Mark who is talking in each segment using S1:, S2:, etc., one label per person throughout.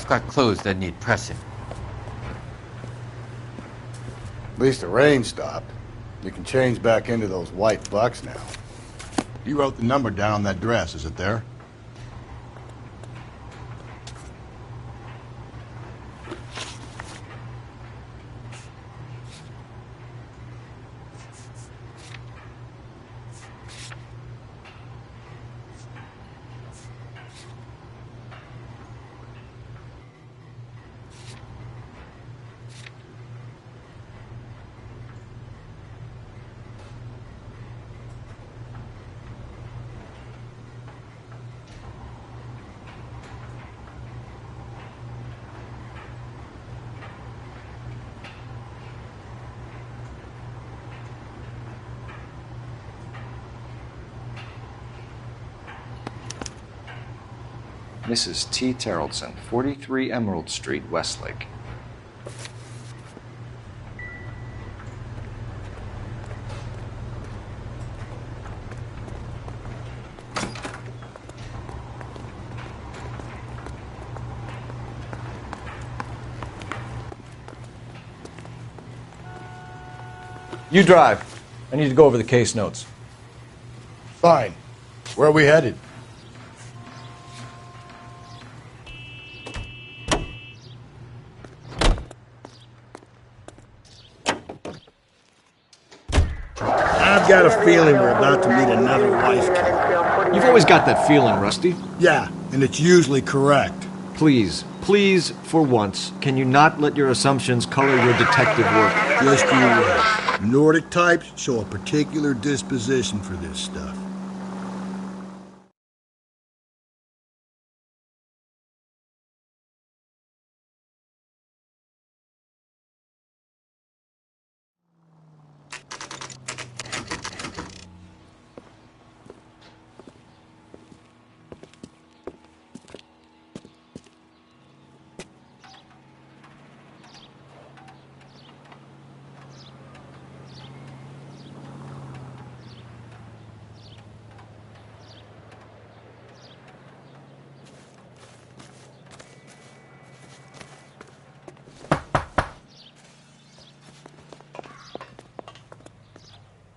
S1: It's got clothes that need pressing.
S2: At least the rain stopped. You can change back into those white bucks now.
S3: You wrote the number down on that dress, is it there?
S4: Mrs. T. Terrellson, 43 Emerald Street, Westlake.
S5: You drive. I need to go over the case notes.
S3: Fine. Where are we headed? I've got a feeling we're about to meet another wife killer.
S5: You've always got that feeling, Rusty.
S3: Yeah, and it's usually correct.
S5: Please, for once, can you not let your assumptions color your detective work?
S3: Just you wait. Nordic types show a particular disposition for this stuff.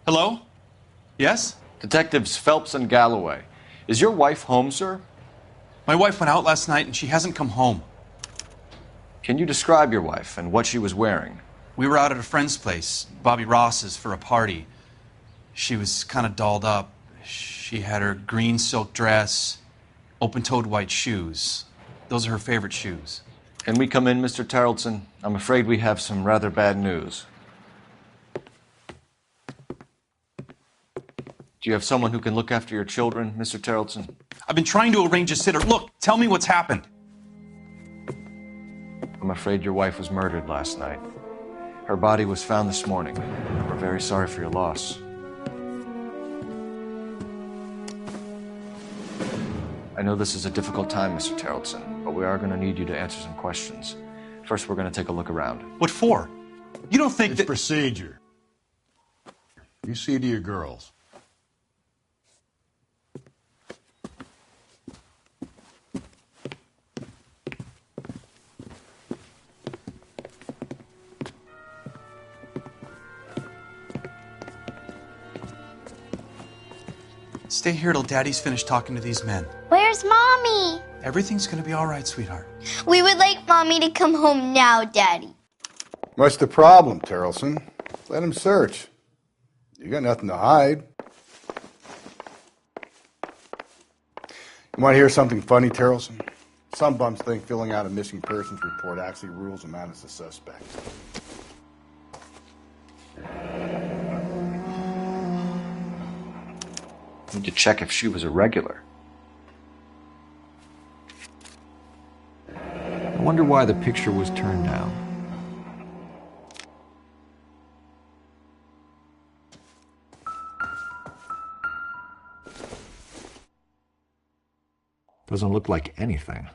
S6: Hello? Yes?
S4: Detectives Phelps and Galloway. Is your wife home, sir?
S6: My wife went out last night and she hasn't come home.
S4: Can you describe your wife and what she was wearing?
S6: We were out at a friend's place, Bobby Ross's, for a party. She was kind of dolled up. She had her green silk dress, open-toed white shoes. Those are her favorite shoes.
S4: Can we come in, Mr. Terrellson? I'm afraid we have some rather bad news. Do you have someone who can look after your children, Mr. Terrellson?
S6: I've been trying to arrange a sitter. Look, tell me what's happened.
S4: I'm afraid your wife was murdered last night. Her body was found this morning. We're very sorry for your loss. I know this is a difficult time, Mr. Terrellson, but we are going to need you to answer some questions. First, we're going to take a look around.
S6: What for? You don't think
S3: It's
S6: that...
S3: procedure. You see to your girls.
S6: Stay here till Daddy's finished talking to these men.
S7: Where's Mommy?
S6: Everything's gonna be all right, sweetheart.
S7: We would like Mommy to come home now, Daddy.
S2: What's the problem, Terrellson? Let him search. You got nothing to hide. You want to hear something funny, Terrellson? Some bums think filling out a missing persons report actually rules them out as a suspect.
S4: Need to check if she was a regular.
S5: I wonder why the picture was turned down. Doesn't look like anything.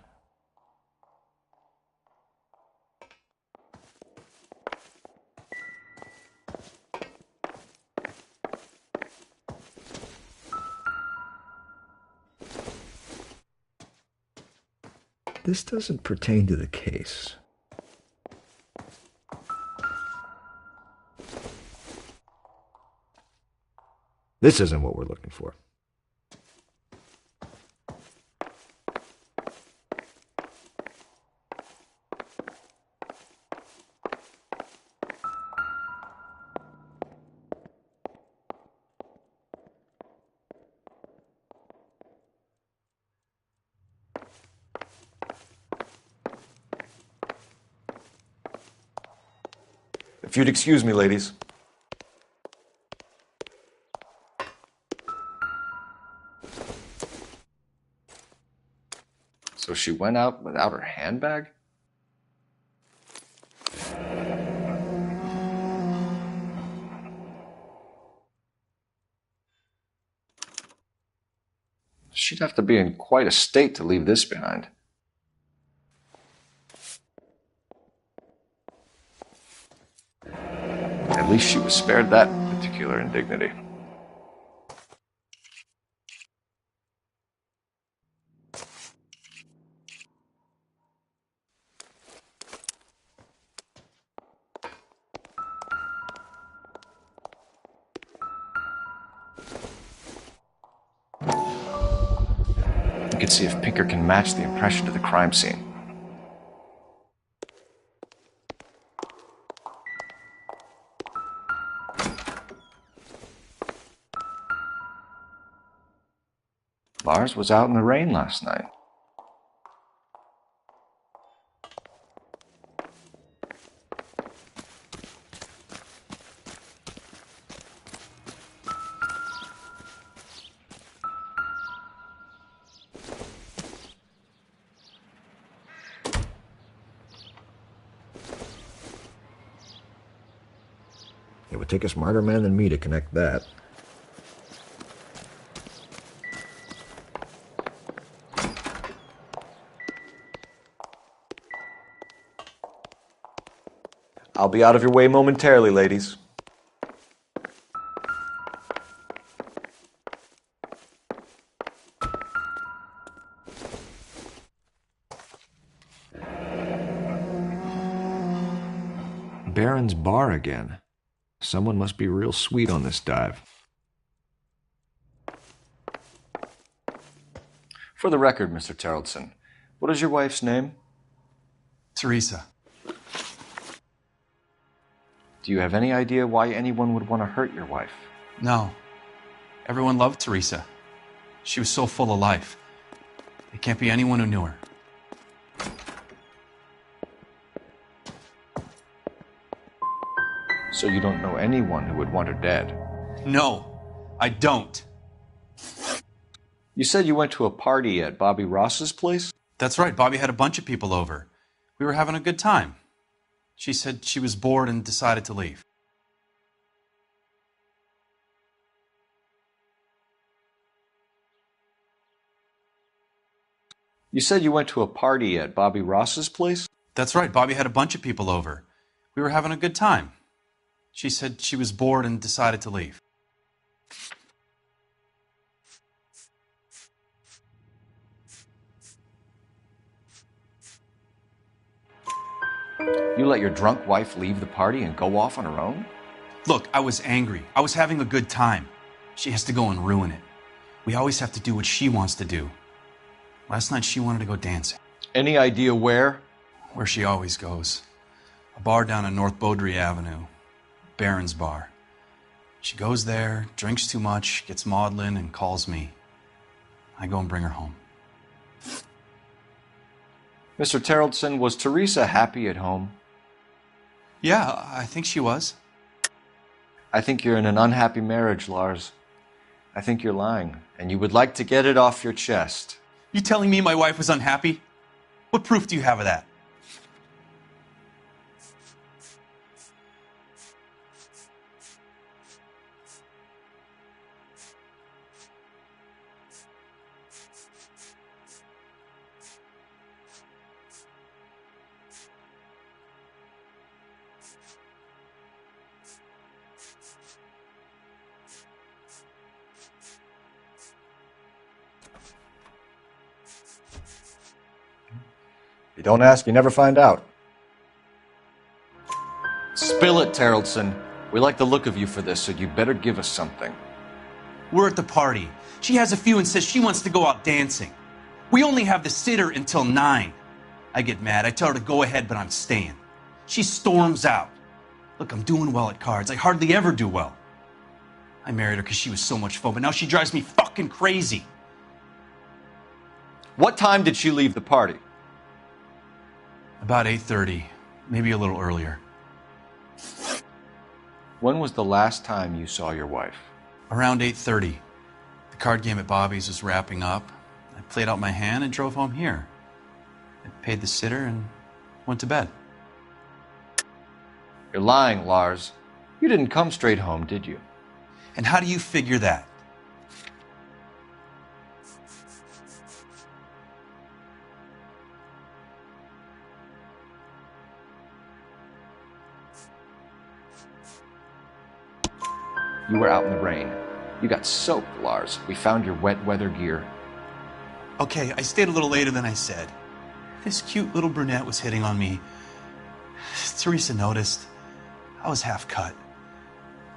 S5: This doesn't pertain to the case. This isn't what we're looking for. If you'd excuse me, ladies.
S4: So she went out without her handbag? She'd have to be in quite a state to leave this behind. At least she was spared that particular indignity. We can see if Pinker can match the impression to the crime scene. Lars was out in the rain last night.
S5: It would take a smarter man than me to connect that.
S4: I'll be out of your way momentarily, ladies.
S5: Baron's bar again. Someone must be real sweet on this dive.
S4: For the record, Mr. Terrelson, what is your wife's name?
S6: Teresa.
S4: Do you have any idea why anyone would want to hurt your wife?
S6: No. Everyone loved Teresa. She was so full of life. It can't be anyone who knew her.
S4: So you don't know anyone who would want her dead?
S6: No, I don't.
S4: You said you went to a party at Bobby Ross's place?
S6: That's right, Bobby had a bunch of people over. We were having a good time. She said she was bored and decided to leave.
S4: You said you went to a party at Bobby Ross's place?
S6: That's right, Bobby had a bunch of people over. We were having a good time. She said she was bored and decided to leave.
S4: You let your drunk wife leave the party and go off on her own?
S6: Look, I was angry. I was having a good time. She has to go and ruin it. We always have to do what she wants to do. Last night she wanted to go dancing.
S4: Any idea where?
S6: Where she always goes. A bar down on North Beaudry Avenue. Baron's bar. She goes there, drinks too much, gets maudlin, and calls me. I go and bring her home.
S4: Mr. Terrelson, was Teresa happy at home?
S6: Yeah, I think she was.
S4: I think you're in an unhappy marriage, Lars. I think you're lying, and you would like to get it off your chest.
S6: You telling me my wife was unhappy? What proof do you have of that?
S4: You don't ask, you never find out. Spill it, Terrellson. We like the look of you for this, so you better give us something.
S6: We're at the party. She has a few and says she wants to go out dancing. We only have the sitter until 9. I get mad. I tell her to go ahead, but I'm staying. She storms out. Look, I'm doing well at cards. I hardly ever do well. I married her because she was so much fun, but now she drives me fucking crazy.
S4: What time did she leave the party?
S6: About 8:30, maybe a little earlier.
S4: When was the last time you saw your wife?
S6: Around 8:30. The card game at Bobby's was wrapping up. I played out my hand and drove home here. I paid the sitter and went to bed.
S4: You're lying, Lars. You didn't come straight home, did you?
S6: And how do you figure that?
S4: You were out in the rain. You got soaked, Lars. We found your wet weather gear.
S6: Okay, I stayed a little later than I said. This cute little brunette was hitting on me. Teresa noticed. I was half cut.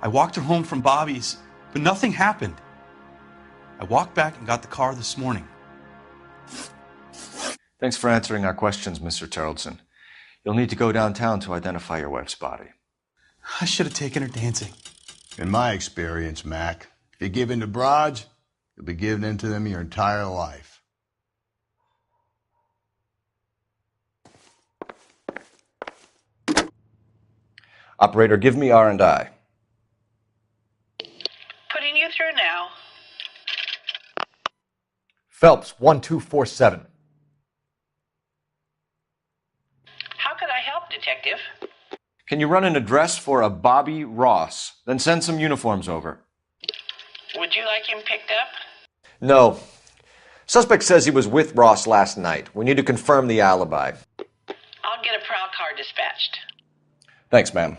S6: I walked her home from Bobby's, but nothing happened. I walked back and got the car this morning.
S4: Thanks for answering our questions, Mr. Terrellson. You'll need to go downtown to identify your wife's body.
S6: I should have taken her dancing.
S3: In my experience, Mac, if you give in to broads, you'll be giving in to them your entire life.
S4: Operator, give me R&I.
S1: Putting you through now.
S5: Phelps, 1247.
S1: How could I help, Detective?
S4: Can you run an address for a Bobby Ross? Then send some uniforms over.
S1: Would you like him picked up?
S5: No. Suspect says he was with Ross last night. We need to confirm the alibi.
S1: I'll get a prowl car dispatched.
S4: Thanks, ma'am.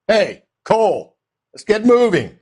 S3: Hey, Cole, let's get moving.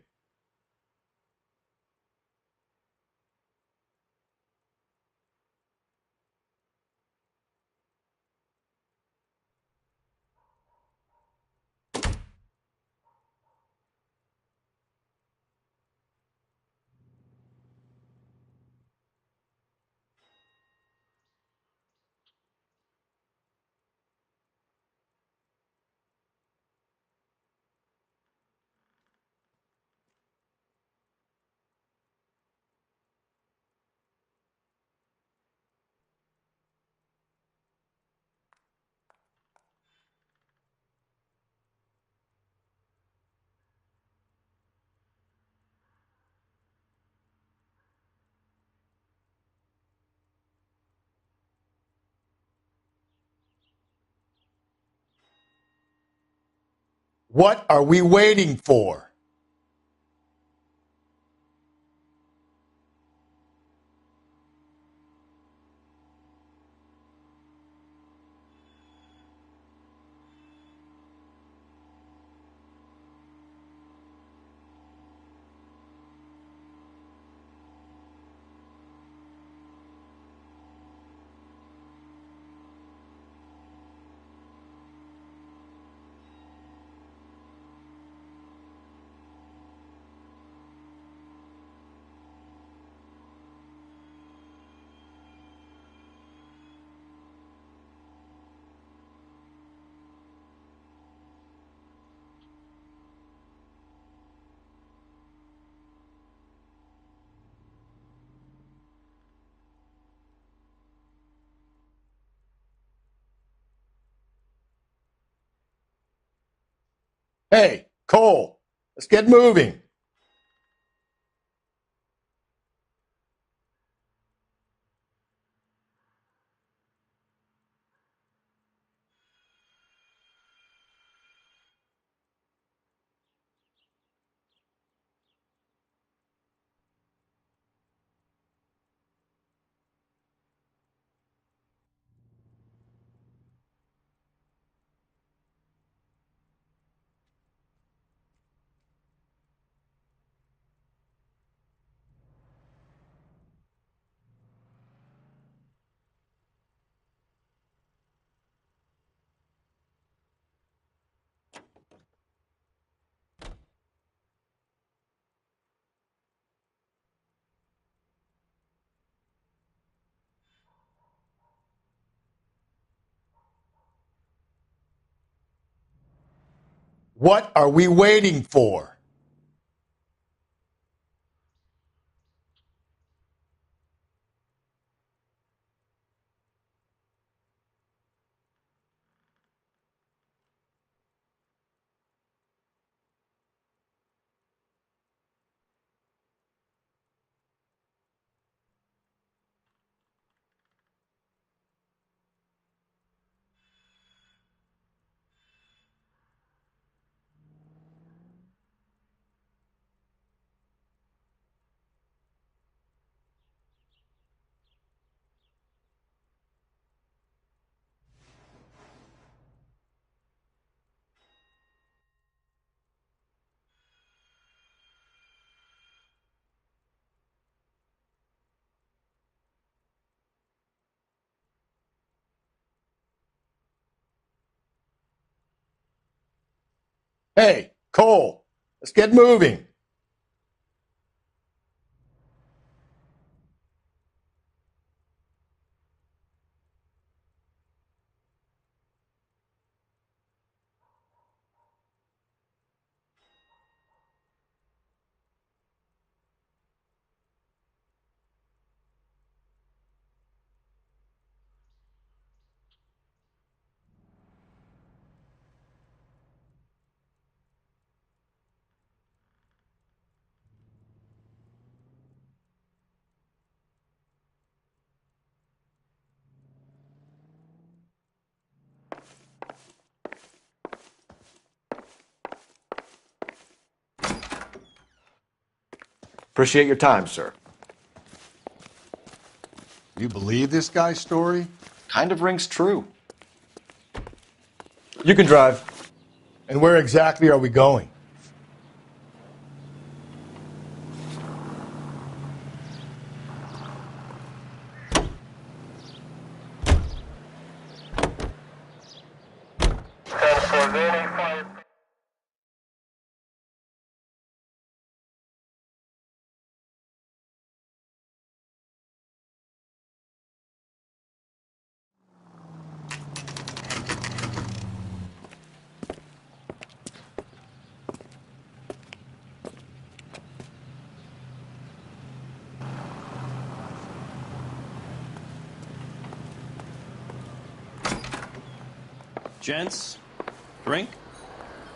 S3: What are we waiting for? Hey, Cole, let's get moving. What are we waiting for? Hey, Cole, let's get moving.
S5: Appreciate your time, sir.
S3: You believe this guy's story?
S4: Kind of rings true.
S5: You can drive.
S3: And where exactly are we going?
S8: Gents, drink?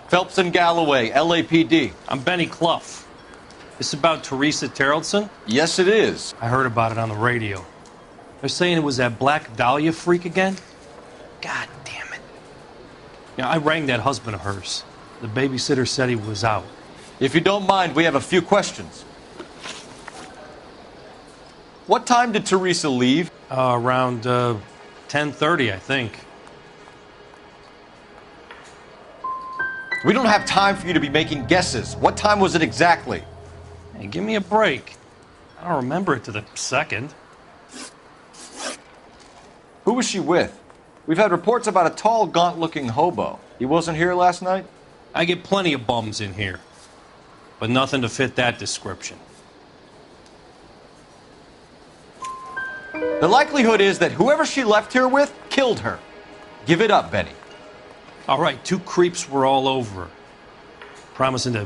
S4: Phelps and Galloway, LAPD.
S8: I'm Benny Clough. This about Teresa Terrellson?
S4: Yes, it is.
S8: I heard about it on the radio. They're saying it was that Black Dahlia freak again? God damn it. Yeah, I rang that husband of hers. The babysitter said he was out.
S4: If you don't mind, we have a few questions. What time did Teresa leave?
S8: Around 10:30, I think.
S4: We don't have time for you to be making guesses. What time was it exactly?
S8: Hey, give me a break. I don't remember it to the second.
S4: Who was she with? We've had reports about a tall, gaunt-looking hobo. He wasn't here last night?
S8: I get plenty of bums in here, but nothing to fit that description.
S4: The likelihood is that whoever she left here with killed her. Give it up, Benny.
S8: All right, two creeps were all over her, promising to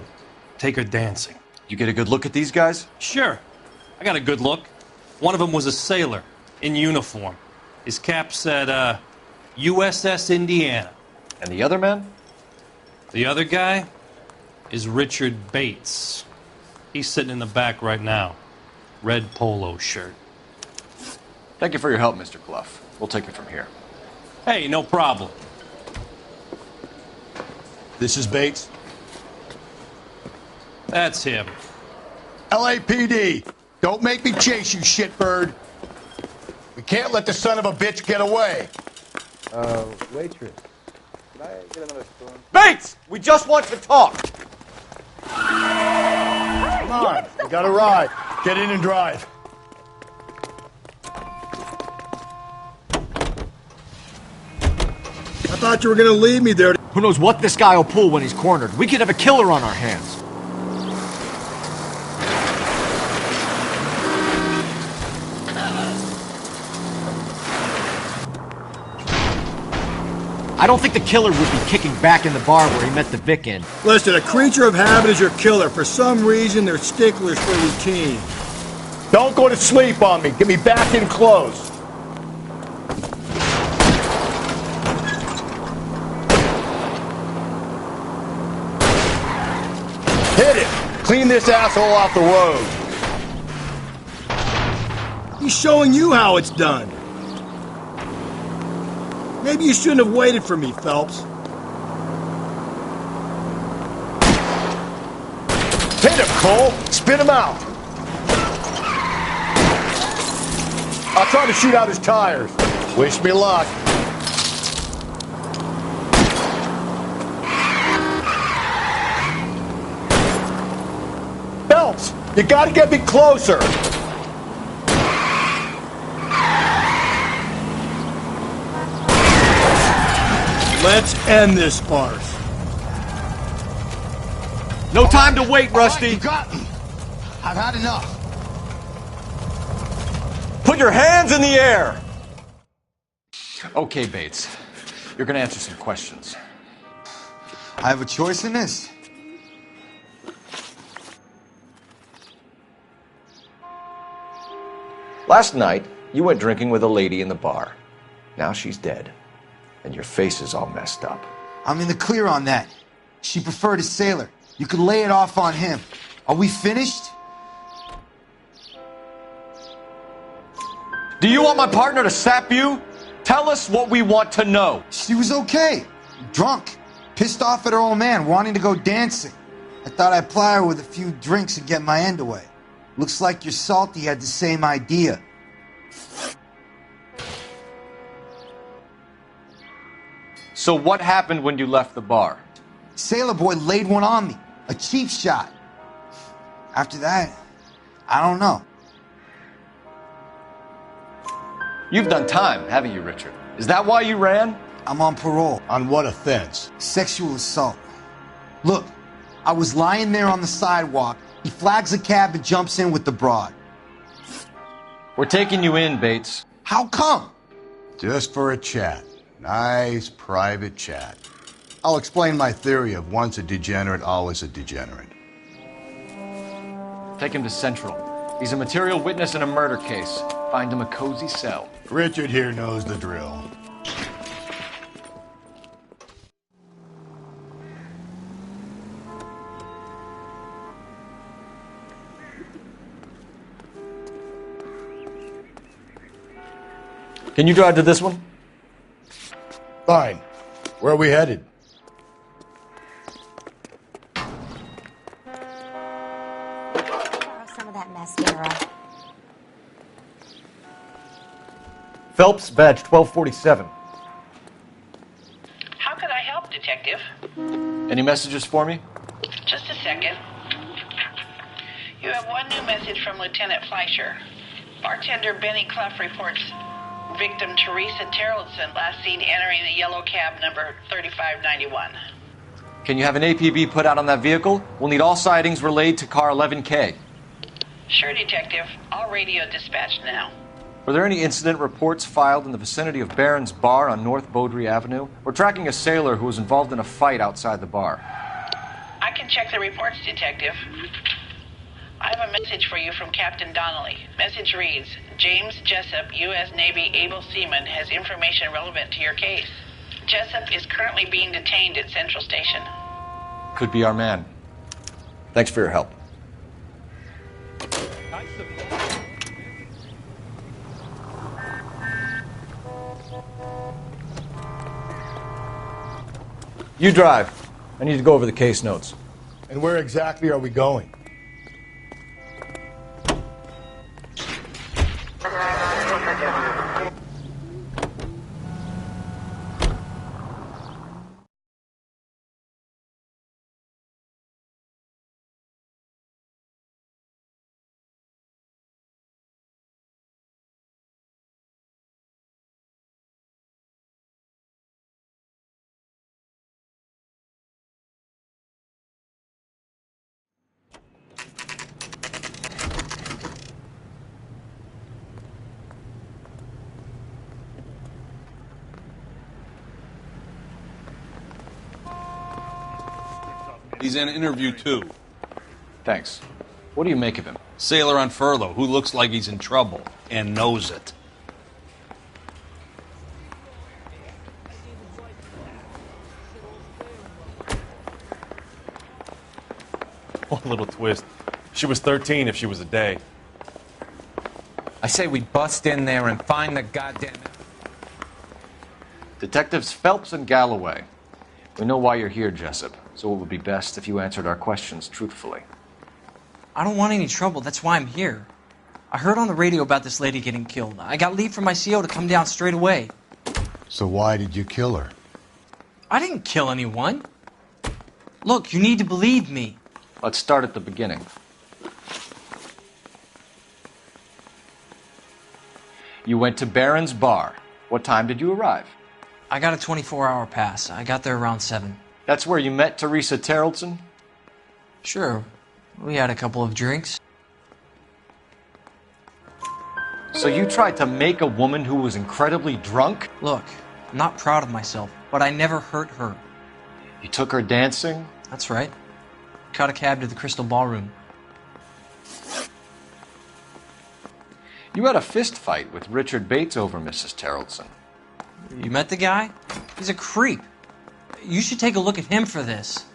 S8: take her dancing.
S4: You get a good look at these guys?
S8: Sure, I got a good look. One of them was a sailor in uniform. His cap said, USS Indiana.
S4: And the other man?
S8: The other guy is Richard Bates. He's sitting in the back right now. Red polo shirt.
S4: Thank you for your help, Mr. Clough. We'll take it from here.
S8: Hey, no problem.
S3: This is Bates.
S8: That's him.
S3: LAPD, don't make me chase you, shitbird. We can't let the son of a bitch get away.
S2: Waitress, can I get another spoon?
S4: Bates! We just want to talk!
S3: Come on, we got a ride. Get in and drive.
S2: I thought you were going to leave me there.
S5: Who knows what this guy will pull when he's cornered? We could have a killer on our hands. I don't think the killer would be kicking back in the bar where he met the Vic in.
S3: Listen, a creature of habit is your killer. For some reason, they're sticklers for routine. Don't go to sleep on me. Get me back in close. Hit it! Clean this asshole off the road. He's showing you how it's done. Maybe you shouldn't have waited for me, Phelps. Hit him, Cole! Spin him out! I'll try to shoot out his tires. Wish me luck. Phelps, you gotta get me closer! Let's end this farce.
S5: No time to wait, Rusty.
S3: You got me. I've had enough.
S5: Put your hands in the air.
S4: Okay, Bates. You're gonna answer some questions.
S9: I have a choice in this.
S4: Last night, you went drinking with a lady in the bar. Now she's dead. And your face is all messed up.
S9: I'm in the clear on that. She preferred a sailor. You could lay it off on him. Are we finished?
S5: Do you want my partner to sap you? Tell us what we want to know.
S9: She was okay. Drunk. Pissed off at her old man, wanting to go dancing. I thought I'd ply her with a few drinks and get my end away. Looks like your Salty had the same idea.
S5: So what happened when you left the bar?
S9: Sailor Boy laid one on me. A cheap shot. After that, I don't know.
S5: You've done time, haven't you, Richard? Is that why you ran?
S9: I'm on parole.
S3: On what offense?
S9: Sexual assault. Look, I was lying there on the sidewalk. He flags a cab and jumps in with the broad.
S5: We're taking you in, Bates.
S9: How come?
S3: Just for a chat. Nice private chat. I'll explain my theory of once a degenerate, always a degenerate.
S4: Take him to Central. He's a material witness in a murder case. Find him a cozy cell.
S3: Richard here knows the drill.
S5: Can you drive to this one?
S3: Fine. Where are we headed?
S10: Borrow some of that mascara.
S5: Phelps, badge 1247.
S1: How could I help, Detective?
S4: Any messages for me?
S1: Just a second. You have one new message from Lieutenant Fleischer. Bartender Benny Clough reports victim Teresa Terrellson last seen entering the yellow cab number 3591.
S4: Can you have an APB put out on that vehicle? We'll need all sightings relayed to car 11K.
S1: Sure, Detective. All radio dispatched now.
S4: Were there any incident reports filed in the vicinity of Barron's Bar on North Beaudry Avenue? We're tracking a sailor who was involved in a fight outside the bar.
S1: I can check the reports, Detective. I have a message for you from Captain Donnelly. Message reads, James Jessup, U.S. Navy able seaman, has information relevant to your case. Jessup is currently being detained at Central Station.
S4: Could be our man. Thanks for your help. You drive. I need to go over the case notes.
S3: And where exactly are we going?
S10: He's in interview 2.
S4: Thanks. What do you make of him?
S10: Sailor on furlough who looks like he's in trouble and knows it.
S11: One little twist. She was 13 if she was a day.
S12: I say we bust in there and find the goddamn...
S4: Detectives Phelps and Galloway. We know why you're here, Jessup, so it would be best if you answered our questions truthfully.
S13: I don't want any trouble. That's why I'm here. I heard on the radio about this lady getting killed. I got leave from my CO to come down straight away.
S9: So why did you kill her?
S13: I didn't kill anyone. Look, you need to believe me.
S4: Let's start at the beginning. You went to Barron's Bar. What time did you arrive?
S13: I got a 24-hour pass. I got there around 7.
S4: That's where you met Teresa Terrelson?
S13: Sure. We had a couple of drinks.
S4: So you tried to make a woman who was incredibly drunk?
S13: Look, I'm not proud of myself, but I never hurt her.
S4: You took her dancing?
S13: That's right. Caught a cab to the Crystal Ballroom.
S4: You had a fist fight with Richard Bates over Mrs. Terrelson.
S13: You met the guy? He's a creep. You should take a look at him for this.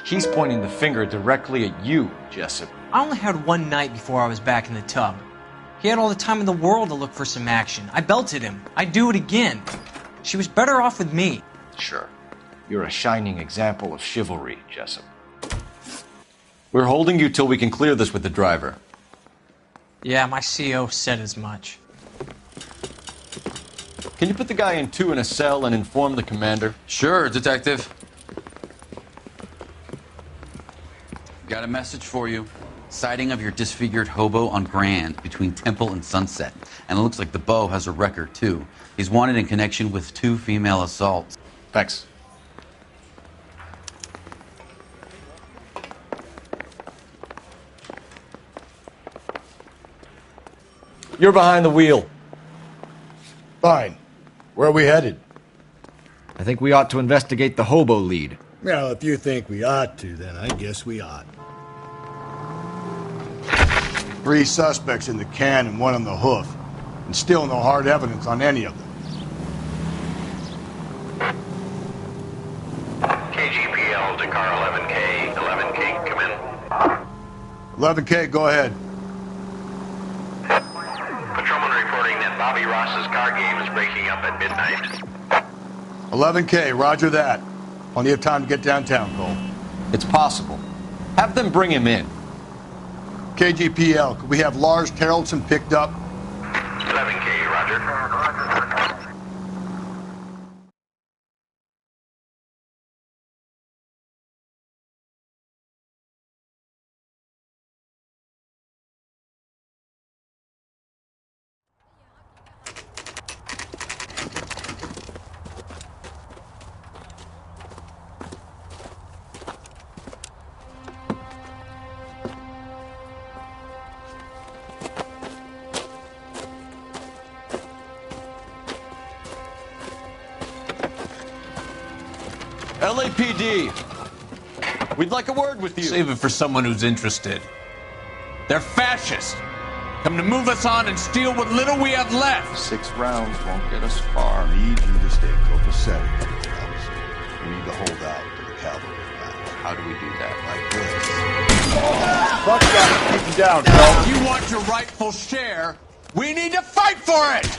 S4: He's pointing the finger directly at you, Jessup.
S13: I only had one night before I was back in the tub. He had all the time in the world to look for some action. I belted him. I'd do it again. She was better off with me.
S4: Sure. You're a shining example of chivalry, Jessup. We're holding you till we can clear this with the driver.
S13: Yeah, my CO said as much.
S4: Can you put the guy in 2 in a cell and inform the commander?
S6: Sure, Detective. Got a message for you. Sighting of your disfigured hobo on Grand between Temple and Sunset. And it looks like the Beau has a record, too. He's wanted in connection with 2 female assaults.
S4: Thanks.
S3: You're behind the wheel.
S2: Fine. Where are we headed?
S5: I think we ought to investigate the hobo lead.
S3: Well, if you think we ought to, then I guess we ought.
S2: 3 suspects in the can and 1 on the hoof. And still no hard evidence on any of them.
S14: KGPL to car 11K. 11K, come in.
S2: 11K, go ahead.
S14: Patrolman reporting that Bobby Ross's car game is breaking up at midnight.
S2: 11K, roger that. Plenty of time to get downtown, Cole.
S4: It's possible. Have them bring him in.
S2: KGPL, could we have Lars Terrelson picked up?
S14: 11K, roger.
S4: LAPD, we'd like a word with you.
S10: Save it for someone who's interested. They're fascists. Come to move us on and steal what little we have left.
S4: 6 rounds won't get us far.
S2: I need you to stay copacetic, Phelps. We need to hold out to the cavalry now.
S4: How do we do that?
S2: Like this. Fuck that. Keep him down, Phelps.
S10: If you want your rightful share, we need to fight for it!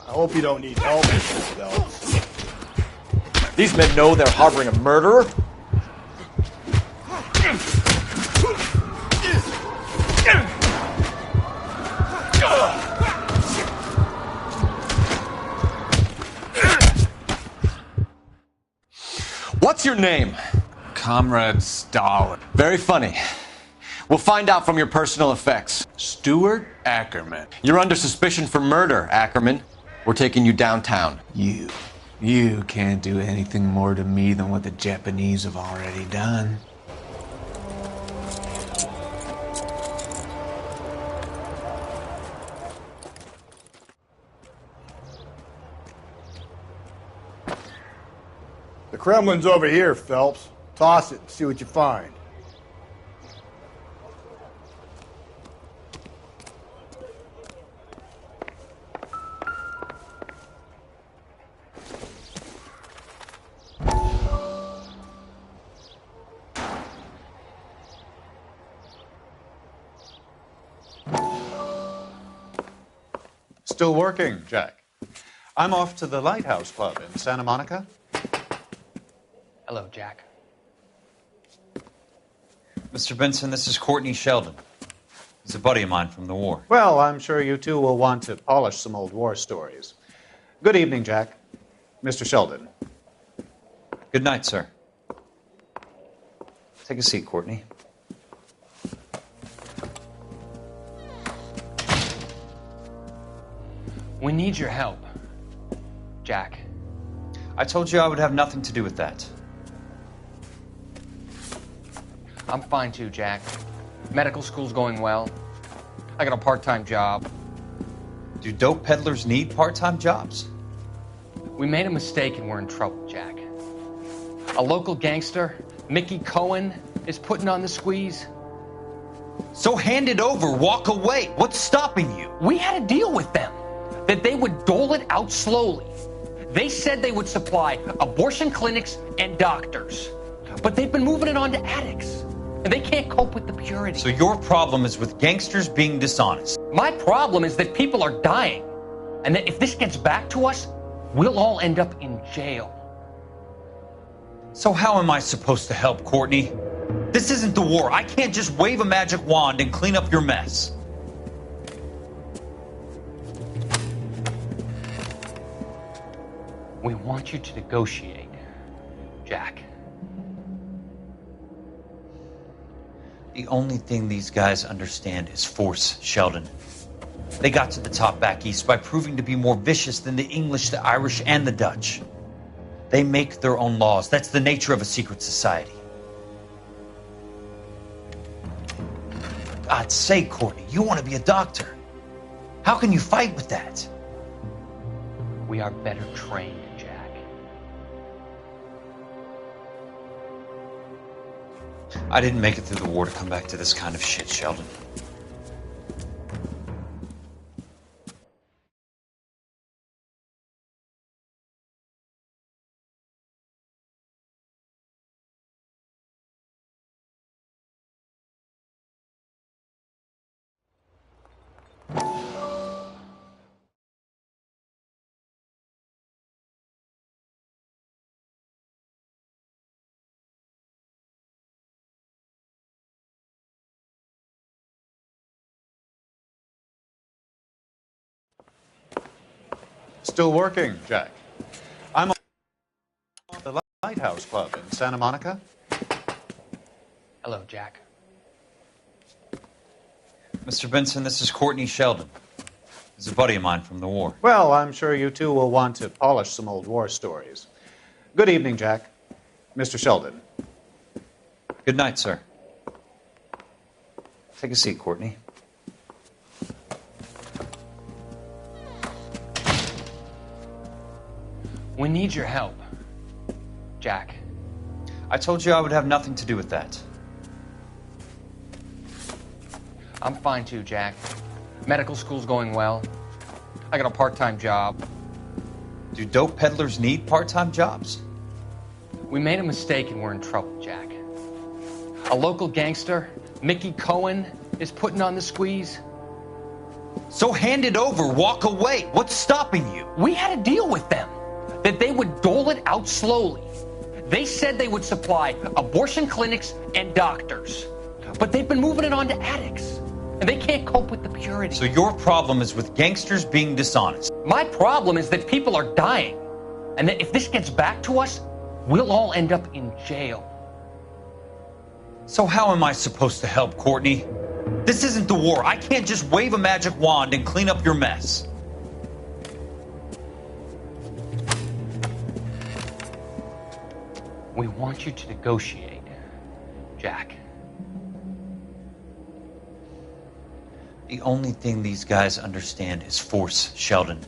S2: I hope you don't need help with this, Phelps.
S3: These men know they're harboring a murderer?
S4: What's your name?
S10: Comrade Stalin.
S4: Very funny. We'll find out from your personal effects.
S10: Stuart Ackerman.
S4: You're under suspicion for murder, Ackerman. We're taking you downtown.
S10: You can't do anything more to me than what the Japanese have already done.
S2: The Kremlin's over here, Phelps. Toss it and see what you find.
S15: Still working, Jack. I'm off to the Lighthouse Club in Santa Monica.
S13: Hello, Jack.
S16: Mr. Benson, this is Courtney Sheldon. He's a buddy of mine from the war.
S15: Well, I'm sure you two will want to polish some old war stories. Good evening, Jack. Mr. Sheldon.
S16: Good night, sir. Take a seat, Courtney.
S13: We need your help, Jack.
S16: I told you I would have nothing to do with that.
S13: I'm fine too, Jack. Medical school's going well. I got a part-time job.
S16: Do dope peddlers need part-time jobs?
S13: We made a mistake and we're in trouble, Jack. A local gangster, Mickey Cohen, is putting on the squeeze.
S16: So hand it over, walk away. What's stopping you?
S13: We had a deal with them that they would dole it out slowly. They said they would supply abortion clinics and doctors, but they've been moving it on to addicts, and they can't cope with the purity.
S16: So your problem is with gangsters being dishonest?
S13: My problem is that people are dying, and that if this gets back to us, we'll all end up in jail.
S16: So how am I supposed to help, Courtney? This isn't the war. I can't just wave a magic wand and clean up your mess.
S13: We want you to negotiate, Jack.
S16: The only thing these guys understand is force, Sheldon. They got to the top back east by proving to be more vicious than the English, the Irish, and the Dutch. They make their own laws. That's the nature of a secret society. For God's sake, Courtney, you want to be a doctor. How can you fight with that?
S13: We are better trained, Jack.
S16: I didn't make it through the war to come back to this kind of shit, Sheldon.
S15: Still working, Jack. I'm off to the Lighthouse Club in Santa Monica.
S13: Hello, Jack.
S16: Mr. Benson, this is Courtney Sheldon. He's a buddy of mine from the war.
S15: Well, I'm sure you two will want to polish some old war stories. Good evening, Jack. Mr. Sheldon.
S16: Good night, sir. Take a seat, Courtney.
S13: We need your help, Jack.
S16: I told you I would have nothing to do with that.
S13: I'm fine too, Jack. Medical school's going well. I got a part-time job.
S16: Do dope peddlers need part-time jobs?
S13: We made a mistake and we're in trouble, Jack. A local gangster, Mickey Cohen, is putting on the squeeze.
S16: So hand it over, walk away. What's stopping you?
S13: We had a deal with them that they would dole it out slowly. They said they would supply abortion clinics and doctors, but they've been moving it on to addicts, and they can't cope with the purity.
S16: So your problem is with gangsters being dishonest?
S13: My problem is that people are dying, and that if this gets back to us, we'll all end up in jail.
S16: So how am I supposed to help, Courtney? This isn't the war. I can't just wave a magic wand and clean up your mess.
S13: We want you to negotiate, Jack.
S16: The only thing these guys understand is force, Sheldon.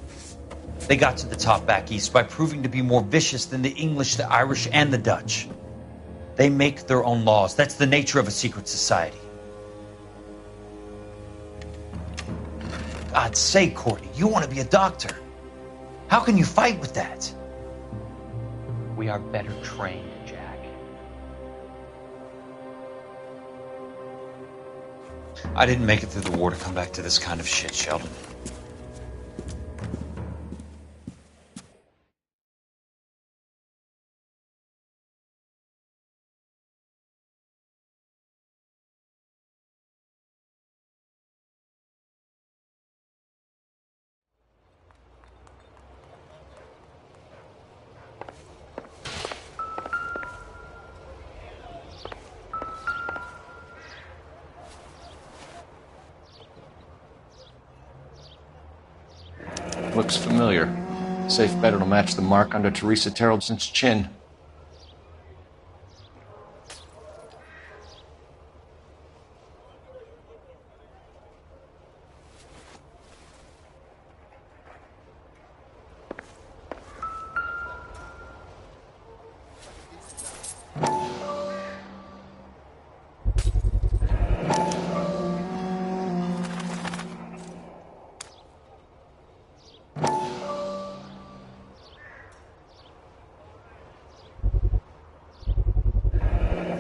S16: They got to the top back east by proving to be more vicious than the English, the Irish, and the Dutch. They make their own laws. That's the nature of a secret society. God's sake, Courtney, you want to be a doctor. How can you fight with that?
S13: We are better trained, Jack.
S16: I didn't make it through the war to come back to this kind of shit, Sheldon.
S4: Looks familiar. Safe bet it'll match the mark under Teresa Terrelson's chin.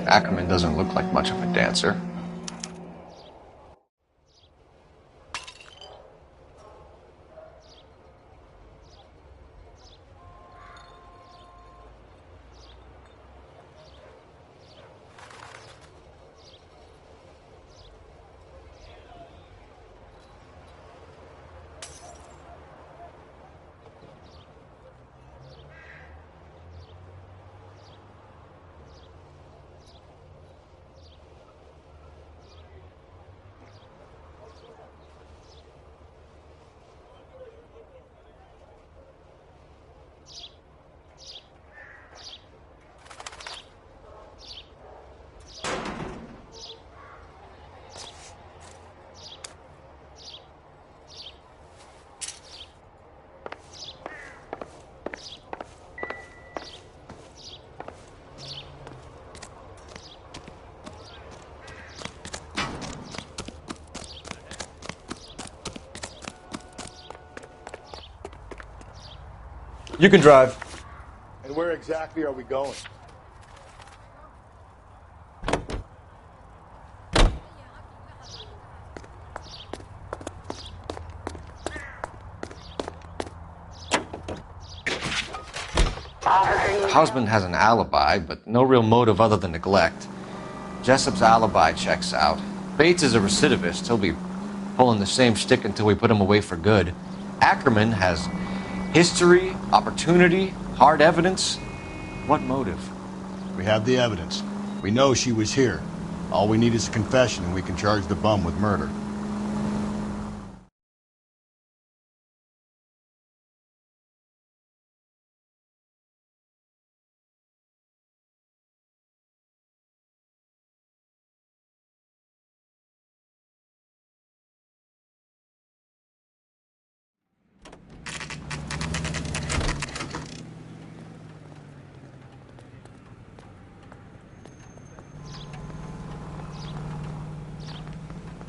S4: Ackerman doesn't look like much of a dancer.
S3: You can drive. And where exactly are we going?
S4: Husband has an alibi, but no real motive other than neglect. Jessup's alibi checks out. Bates is a recidivist. He'll be pulling the same shtick until we put him away for good. Ackerman has history, opportunity, hard evidence. What motive?
S2: We have the evidence. We know she was here. All we need is a confession and we can charge the bum with murder.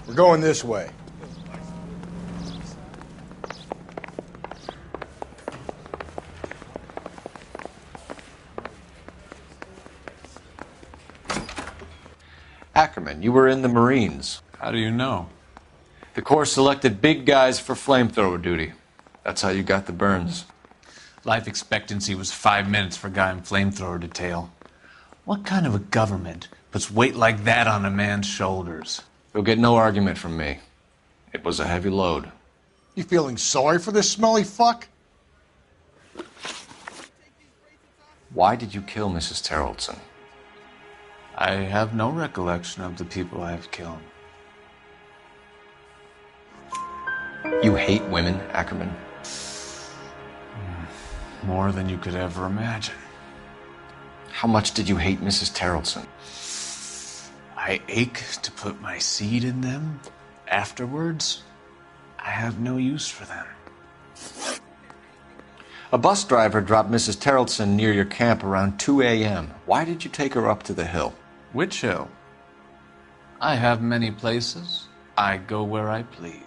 S2: We're going this way.
S4: Ackerman, you were in the Marines.
S6: How do you know?
S4: The Corps selected big guys for flamethrower duty. That's how you got the burns.
S6: Life expectancy was 5 minutes for a guy in flamethrower detail. What kind of a government puts weight like that on a man's shoulders?
S4: You'll get no argument from me. It was a heavy load.
S2: You feeling sorry for this smelly fuck?
S4: Why did you kill Mrs. Terrellson?
S10: I have no recollection of the people I have killed.
S4: You hate women, Ackerman?
S10: More than you could ever imagine.
S4: How much did you hate Mrs. Terrellson?
S10: I ache to put my seed in them. Afterwards, I have no use for them.
S4: A bus driver dropped Mrs. Terrellson near your camp around 2 a.m. Why did you take her up to the hill?
S10: Which hill? I have many places. I go where I please.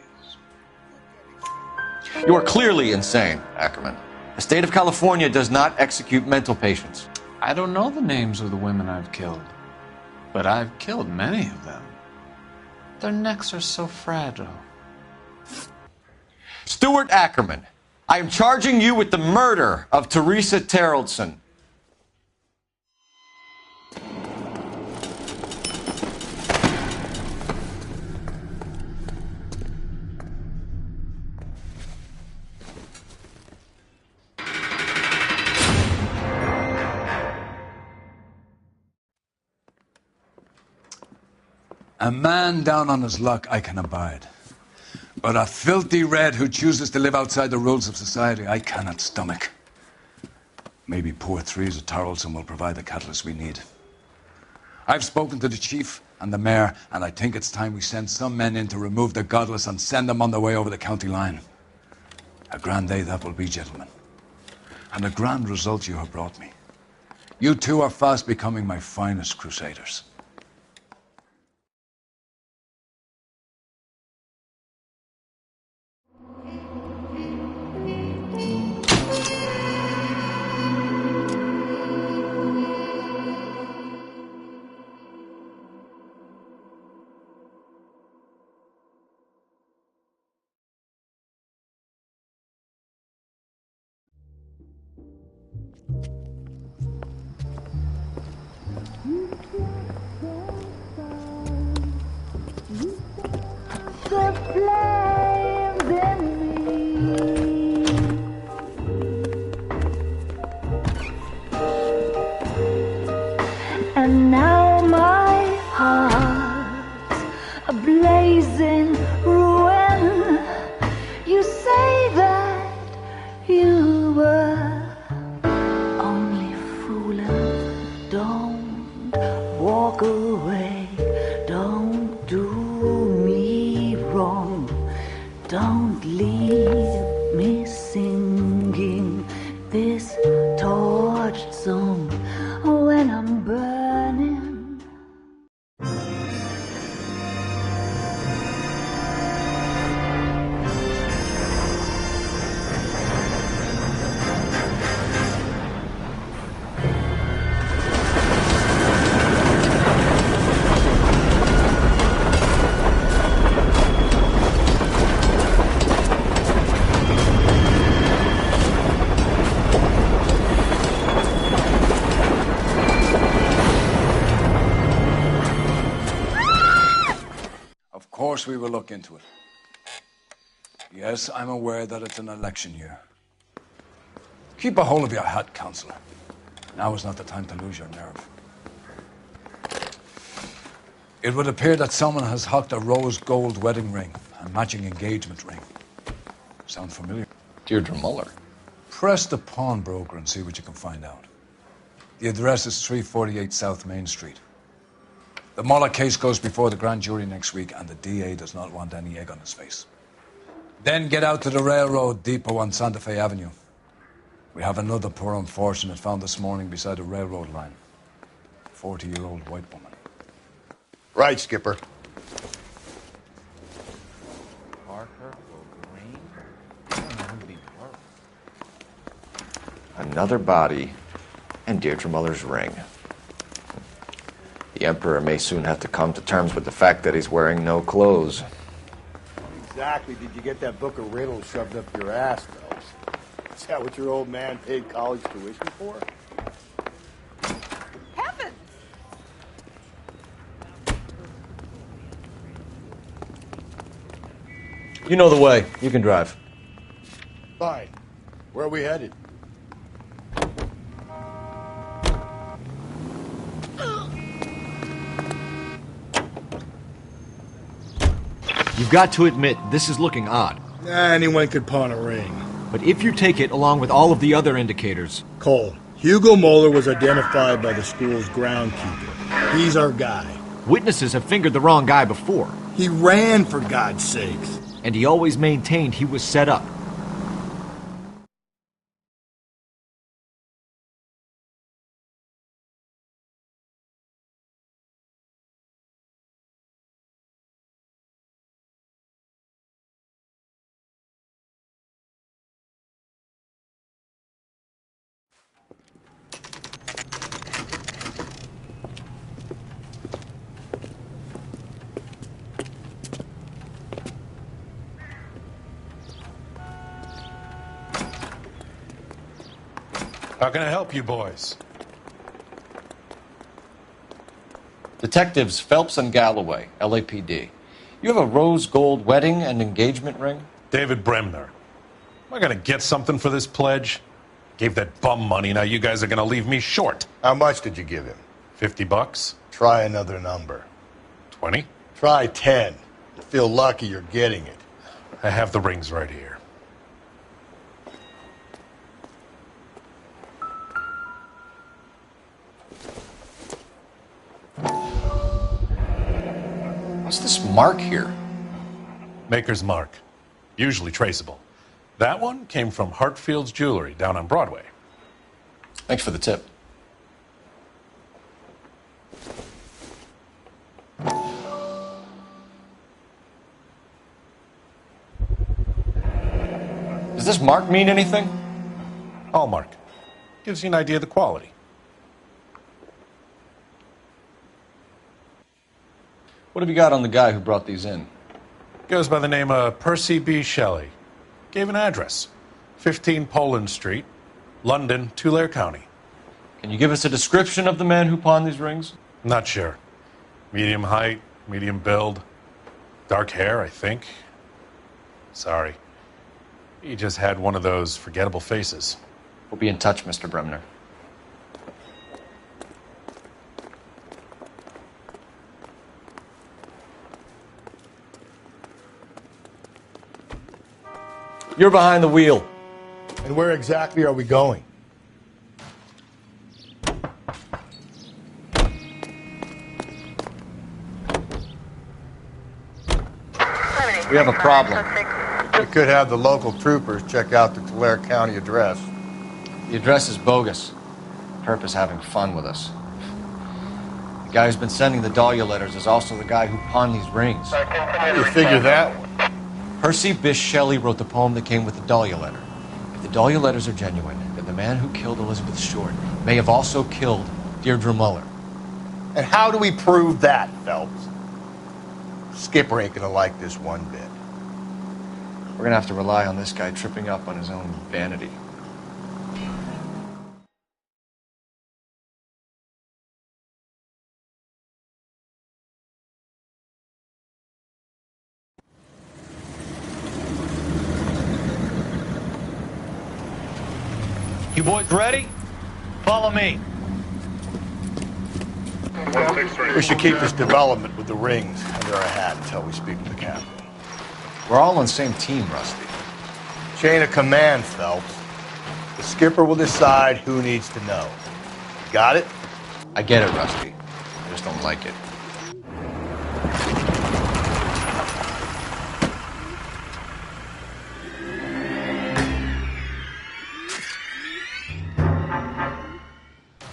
S4: You are clearly insane, Ackerman. The state of California does not execute mental patients.
S10: I don't know the names of the women I've killed, but I've killed many of them. Their necks are so fragile.
S4: Stuart Ackerman, I am charging you with the murder of Teresa Terrellson.
S17: A man down on his luck I can abide. But a filthy red who chooses to live outside the rules of society I cannot stomach. Maybe poor Teresa Terrellson will provide the catalyst we need. I've spoken to the chief and the mayor, and I think it's time we send some men in to remove the godless and send them on their way over the county line. A grand day that will be, gentlemen. And a grand result you have brought me. You two are fast becoming my finest crusaders.
S18: And now my heart's a blazing ruin. You say that you were only fooling. Don't walk away. Don't do me wrong. Don't leave me singing this torched song when I'm burning.
S17: Of course we will look into it. Yes, I'm aware that it's an election year. Keep a hold of your hat, Councillor. Now is not the time to lose your nerve. It would appear that someone has hocked a rose gold wedding ring and matching engagement ring. Sound familiar?
S4: Deirdre Muller.
S17: Press the pawnbroker and see what you can find out. The address is 348 South Main Street. The Muller case goes before the grand jury next week, and the DA does not want any egg on his face. Then get out to the railroad depot on Santa Fe Avenue. We have another poor unfortunate found this morning beside a railroad line. 40-year-old white woman.
S2: Right, Skipper.
S4: Parker or Green? I don't know who'd be Parker. Another body and Deirdre Muller's ring. The Emperor may soon have to come to terms with the fact that he's wearing no clothes.
S2: Exactly did you get that book of riddles shoved up your ass, Phelps? Is that what your old man paid college tuition for?
S19: Heavens!
S4: You know the way. You can drive.
S2: Fine. Where are we headed?
S5: got to admit, this is looking odd.
S3: Anyone could pawn a ring.
S5: But if you take it along with all of the other indicators...
S3: Cole, Hugo Moeller was identified by the school's groundkeeper. He's our guy.
S5: Witnesses have fingered the wrong guy before.
S3: He ran, for God's sakes.
S5: And he always maintained he was set up.
S11: How can I help you boys?
S4: Detectives Phelps and Galloway, LAPD. You have a rose gold wedding and engagement ring?
S11: David Bremner. Am I going to get something for this pledge? Gave that bum money, now you guys are going to leave me short.
S2: How much did you give him?
S11: $50.
S2: Try another number.
S11: 20?
S2: Try 10. You feel lucky you're getting it.
S11: I have the rings right here.
S4: What's this mark here?
S11: Maker's mark. Usually traceable. That one came from Hartfield's Jewelry down on Broadway.
S4: Thanks for the tip. Does this mark mean anything?
S11: Hallmark. Gives you an idea of the quality.
S4: What have you got on the guy who brought these in?
S11: Goes by the name of Percy B. Shelley. Gave an address. 15 Poland Street, London, Tulare County.
S4: Can you give us a description of the man who pawned these rings?
S11: Not sure. Medium height, medium build. Dark hair, I think. Sorry. He just had one of those forgettable faces.
S4: We'll be in touch, Mr. Bremner. You're behind the wheel.
S2: And where exactly are we going?
S4: We have a problem.
S2: We could have the local troopers check out the Tulare County address.
S4: The address is bogus. Perp is having fun with us. The guy who's been sending the Dahlia letters is also the guy who pawned these rings.
S2: How do you figure that?
S4: Percy Bysshe Shelley wrote the poem that came with the Dahlia letter. If the Dahlia letters are genuine, then the man who killed Elizabeth Short may have also killed Deirdre Muller.
S2: And how do we prove that, Phelps? Skipper ain't gonna like this one bit.
S4: We're gonna have to rely on this guy tripping up on his own vanity.
S12: You boys ready? Follow me.
S2: We should keep this development with the rings under our hat until we speak to the captain.
S4: We're all on the same team, Rusty.
S2: Chain of command, Phelps. The skipper will decide who needs to know. Got it?
S4: I get it, Rusty. I just don't like it.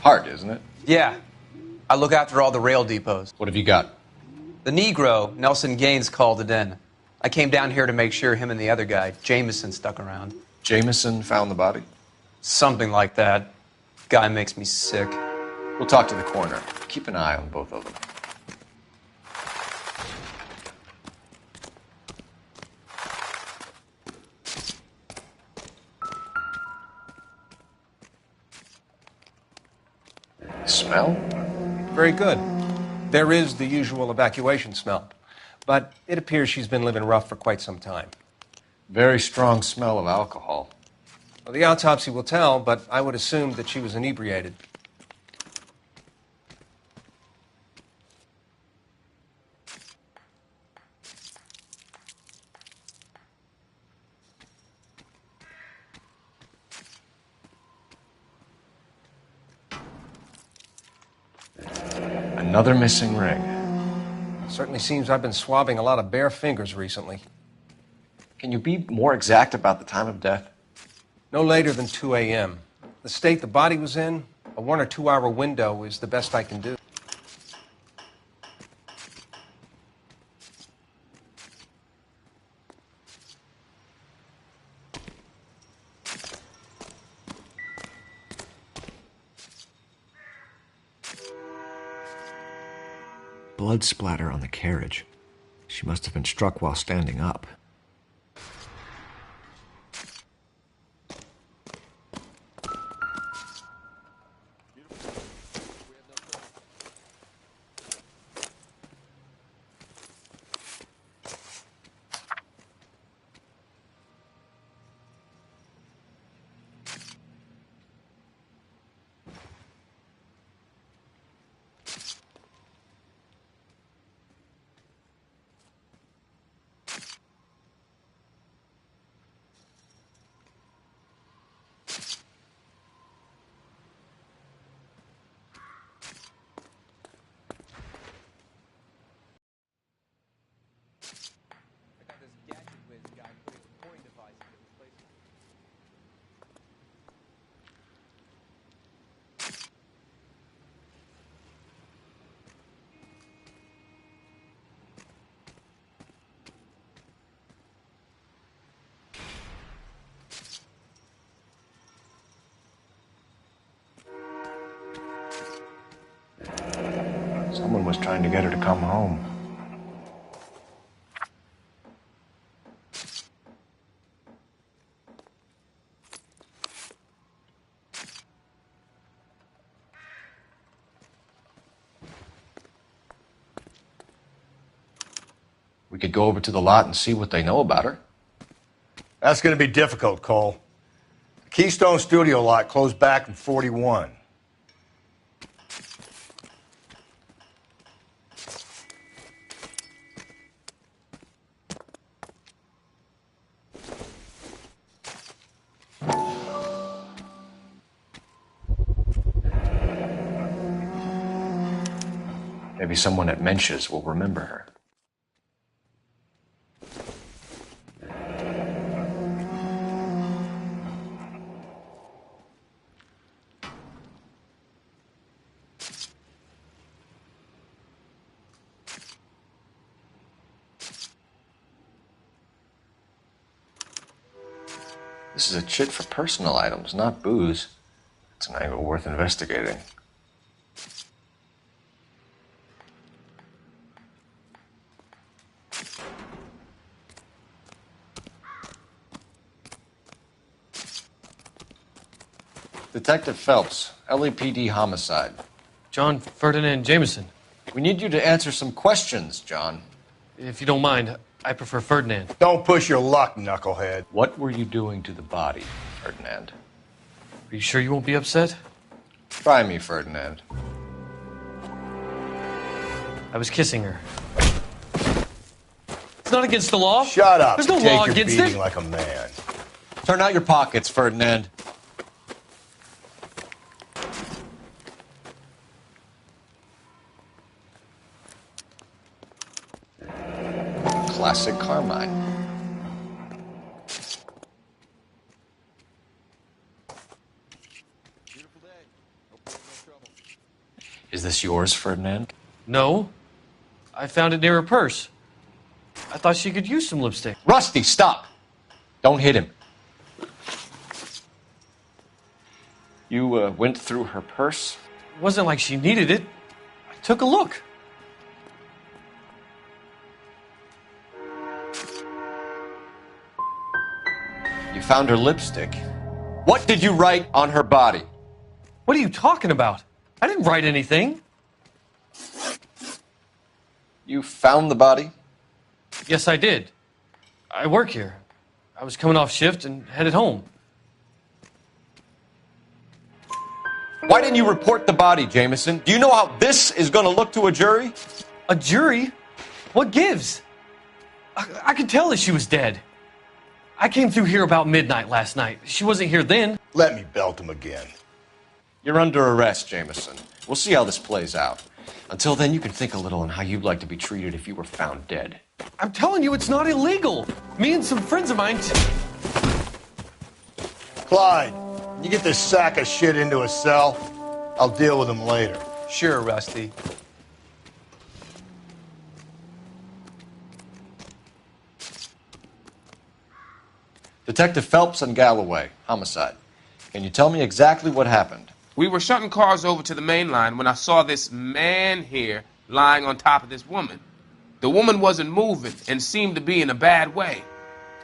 S4: Hard, isn't it?
S19: Yeah. I look after all the rail depots.
S4: What have you got?
S19: The Negro, Nelson Gaines, called it in. I came down here to make sure him and the other guy, Jameson, stuck around.
S4: Jameson found the body?
S19: Something like that. Guy makes me sick.
S4: We'll talk to the coroner. Keep an eye on both of them. Smell?
S20: Very good. There is the usual evacuation smell, but it appears she's been living rough for quite some time.
S4: Very strong smell of alcohol.
S20: Well, the autopsy will tell, but I would assume that she was inebriated.
S4: Another missing ring.
S20: Certainly seems I've been swabbing a lot of bare fingers recently.
S4: Can you be more exact about the time of death?
S20: No later than 2 a.m. The state the body was in, a 1 or 2 hour window is the best I can do.
S5: Blood splatter on the carriage. She must have been struck while standing up.
S4: Someone was trying to get her to come home. We could go over to the lot and see what they know about her.
S3: That's going to be difficult, Cole. The Keystone Studio lot closed back in 41.
S4: Maybe someone at Mensch's will remember her. This is a chit for personal items, not booze. It's an angle worth investigating. Detective Phelps, LAPD homicide.
S8: John Ferdinand Jameson.
S4: We need you to answer some questions, John.
S8: If you don't mind, I prefer Ferdinand.
S3: Don't push your luck, knucklehead.
S4: What were you doing to the body, Ferdinand?
S8: Are you sure you won't be upset?
S4: Try me, Ferdinand.
S8: I was kissing her. It's not against the law.
S3: Shut up.
S8: There's no
S3: Take
S8: law
S3: your
S8: against
S3: beating
S8: it.
S3: like a man.
S4: Turn out your pockets, Ferdinand. Classic Carmine. Is this yours, Ferdinand?
S8: No. I found it near her purse. I thought she could use some lipstick.
S4: Rusty, stop! Don't hit him. You went through her purse?
S8: It wasn't like she needed it. I took a look.
S4: You found her lipstick. What did you write on her body?
S8: What are you talking about? I didn't write anything.
S4: You found the body?
S8: Yes, I did. I work here. I was coming off shift and headed home.
S4: Why didn't you report the body, Jameson? Do you know how this is going to look to a jury?
S8: A jury? What gives? I could tell that she was dead. I came through here about midnight last night. She wasn't here then.
S3: Let me belt him again.
S4: You're under arrest, Jameson. We'll see how this plays out. Until then, you can think a little on how you'd like to be treated if you were found dead.
S20: I'm telling you, it's not illegal. Me and some friends of mine.
S3: Clyde, you get this sack of shit into a cell. I'll deal with him later.
S19: Sure, Rusty.
S4: Detective Phelps and Galloway, homicide. Can you tell me exactly what happened?
S21: We were shutting cars over to the main line when I saw this man here lying on top of this woman. The woman wasn't moving and seemed to be in a bad way.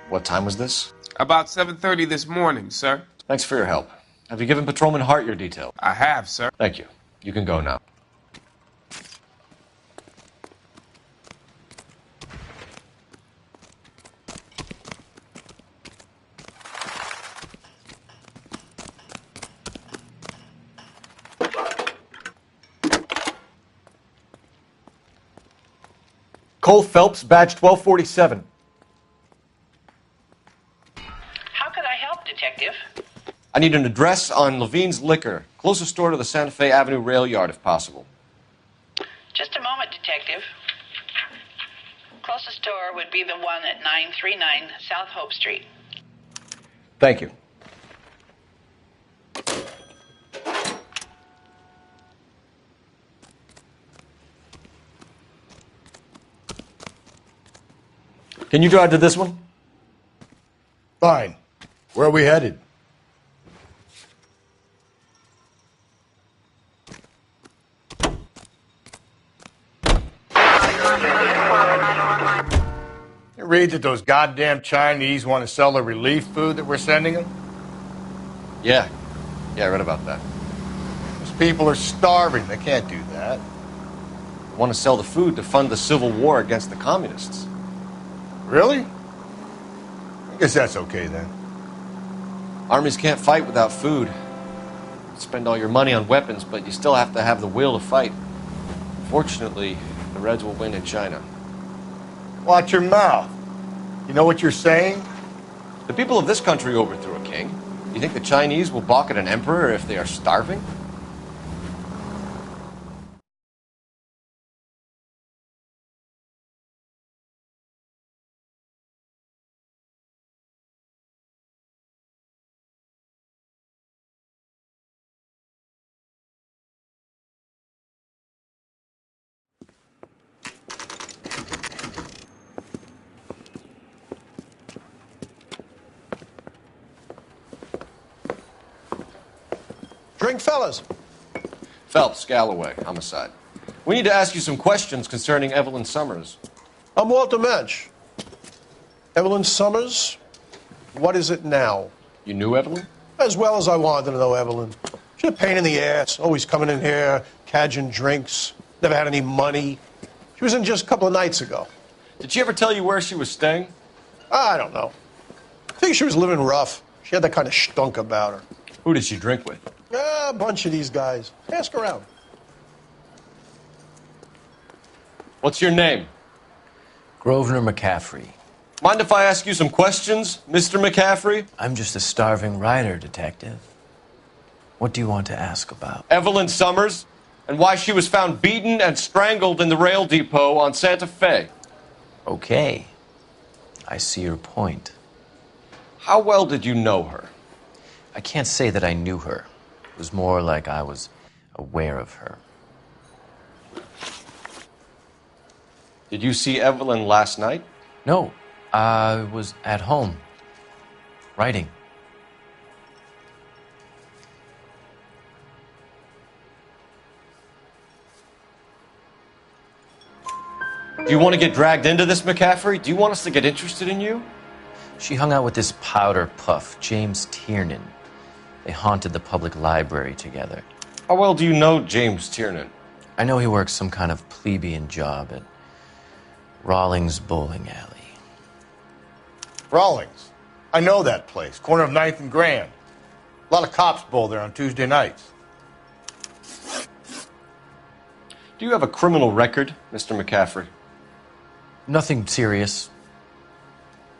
S4: What time was this?
S21: About 7:30 this morning, sir.
S4: Thanks for your help. Have you given Patrolman Hart your details?
S21: I have, sir.
S4: Thank you. You can go now.
S5: Cole Phelps, badge 1247.
S1: How could I help, Detective?
S4: I need an address on Levine's Liquor, closest store to the Santa Fe Avenue rail yard if possible.
S1: Just a moment, Detective. Closest store would be the one at 939 South Hope Street.
S4: Thank you. Can you drive to this one?
S3: Fine. Where are we headed? You read that those goddamn Chinese want to sell the relief food that we're sending them?
S4: Yeah. Yeah, I read about that.
S3: Those people are starving. They can't do that.
S4: They want to sell the food to fund the civil war against the communists.
S3: Really? I guess that's okay then.
S4: Armies can't fight without food. You spend all your money on weapons, but you still have to have the will to fight. Fortunately, the Reds will win in China.
S3: Watch your mouth. You know what you're saying?
S4: The people of this country overthrew a king. You think the Chinese will balk at an emperor if they are starving?
S20: Drink, fellas.
S4: Phelps, Galloway, homicide. We need to ask you some questions concerning Evelyn Summers.
S20: I'm Walter Mensch. Evelyn Summers, what is it now?
S4: You knew Evelyn?
S20: As well as I wanted to know Evelyn. She's a pain in the ass, always coming in here, cadging drinks, never had any money. She was in just a couple of nights ago.
S4: Did she ever tell you where she was staying?
S20: I don't know. I think she was living rough. She had that kind of stunk about her.
S4: Who did she drink with?
S20: A bunch of these guys. Ask around.
S4: What's your name?
S22: Grosvenor McCaffrey.
S4: Mind if I ask you some questions, Mr. McCaffrey?
S22: I'm just a starving writer, Detective. What do you want to ask about?
S4: Evelyn Summers, and why she was found beaten and strangled in the rail depot on Santa Fe.
S22: Okay. I see your point.
S4: How well did you know her?
S22: I can't say that I knew her. It was more like I was aware of her.
S4: Did you see Evelyn last night?
S22: No, I was at home, writing.
S4: Do you want to get dragged into this, McCaffrey? Do you want us to get interested in you?
S22: She hung out with this powder puff, James Tiernan. They haunted the public library together.
S4: How well do you know James Tiernan?
S22: I know he works some kind of plebeian job at Rawlings Bowling Alley.
S3: Rawlings. I know that place. Corner of 9th and Grand. A lot of cops bowl there on Tuesday nights.
S4: Do you have a criminal record, Mr. McCaffrey?
S22: Nothing serious.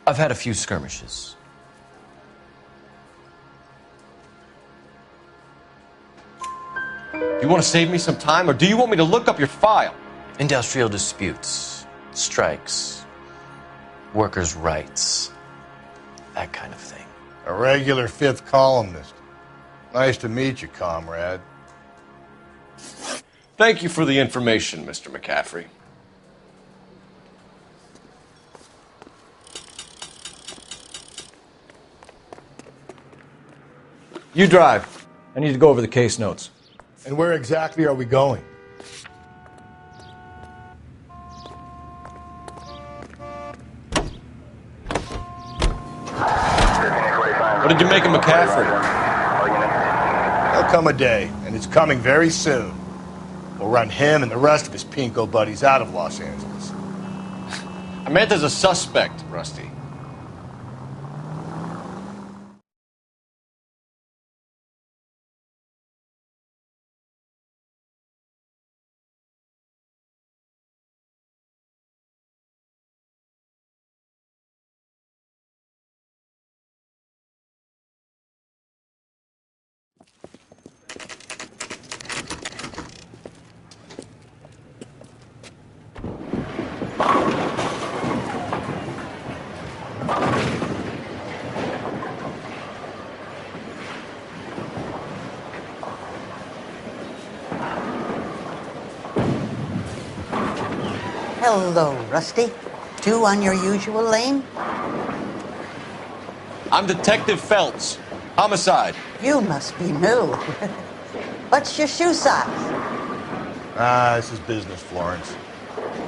S22: I've had a few skirmishes.
S4: Do You want to save me some time, or do you want me to look up your file?
S22: Industrial disputes, strikes, workers' rights, that kind of thing.
S2: A regular fifth columnist. Nice to meet you, comrade.
S4: Thank you for the information, Mr. McCaffrey.
S5: You drive. I need to go over the case notes.
S2: And where exactly are we going?
S4: What did you make of McCaffrey?
S2: There'll come a day, and it's coming very soon. We'll run him and the rest of his pinko buddies out of Los Angeles.
S4: I meant as a suspect, Rusty.
S7: Hello, Rusty. Two on your usual lane?
S4: I'm Detective Feltz. Homicide.
S7: You must be new. What's your shoe size?
S2: This is business, Florence.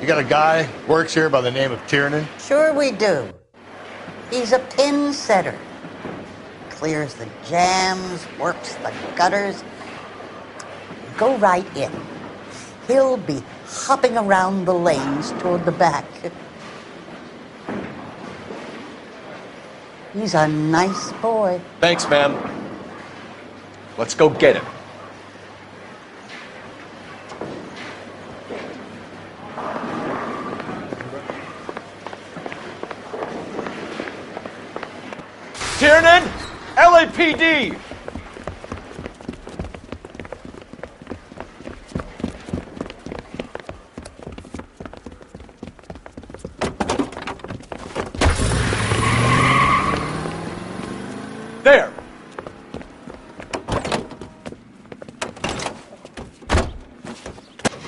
S2: You got a guy works here by the name of Tiernan?
S7: Sure we do. He's a pin setter. Clears the jams, works the gutters. Go right in. He'll be hopping around the lanes toward the back. He's a nice boy.
S4: Thanks, ma'am. Let's go get him. Tiernan! LAPD! There!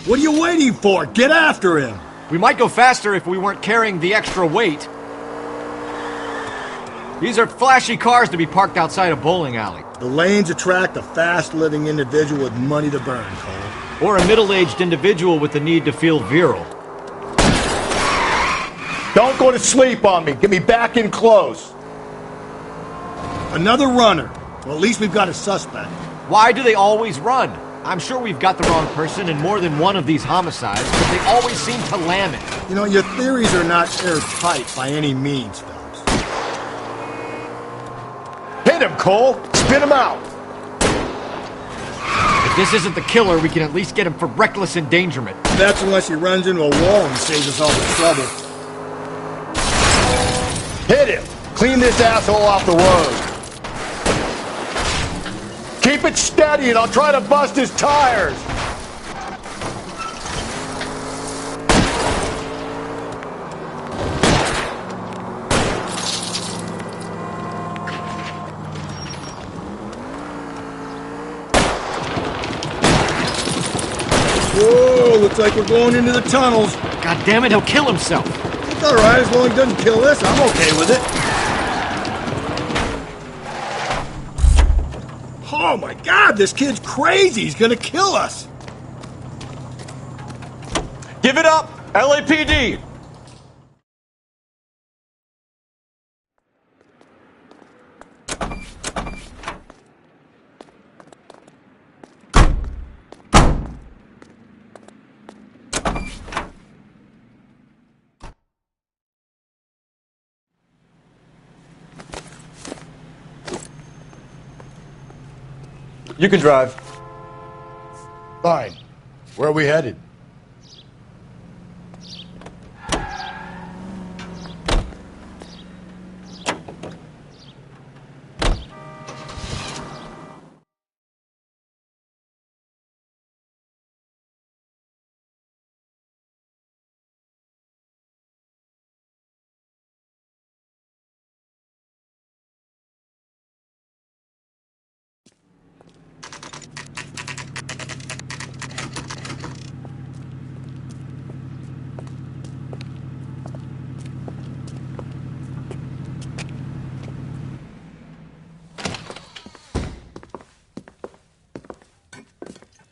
S3: What are you waiting for? Get after him!
S5: We might go faster if we weren't carrying the extra weight. These are flashy cars to be parked outside a bowling alley.
S3: The lanes attract a fast-living individual with money to burn, Cole.
S5: Or a middle-aged individual with the need to feel virile.
S3: Don't go to sleep on me. Get me back in close. Another runner. Well, at least we've got a suspect.
S5: Why do they always run? I'm sure we've got the wrong person in more than one of these homicides, but they always seem to lam it.
S3: You know, your theories are not airtight by any means, Phelps. Hit him, Cole! Spin him out!
S5: If this isn't the killer, we can at least get him for reckless endangerment.
S3: That's unless he runs into a wall and saves us all the trouble. Hit him! Clean this asshole off the road. Keep it steady and I'll try to bust his tires. Whoa, looks like we're going into the tunnels.
S5: God damn it, he'll kill himself.
S3: It's all right, as long as he doesn't kill us, I'm okay with it. Oh my God, this kid's crazy. He's gonna kill us.
S4: Give it up, LAPD!
S5: You can drive.
S2: Fine. Where are we headed?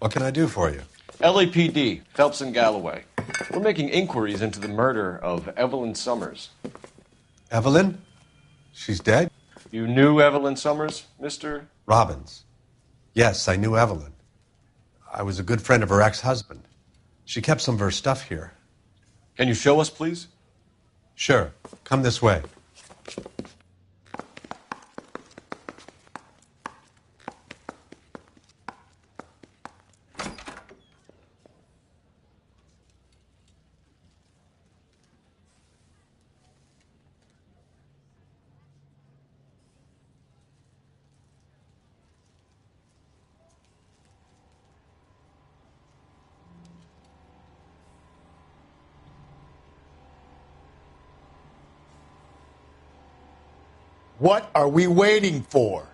S9: What can I do for you?
S4: LAPD, Phelps and Galloway. We're making inquiries into the murder of Evelyn Summers.
S9: Evelyn? She's dead?
S4: You knew Evelyn Summers, Mr.
S9: Robbins. Yes, I knew Evelyn. I was a good friend of her ex-husband. She kept some of her stuff here.
S4: Can you show us, please?
S9: Sure. Come this way.
S3: What are we waiting for?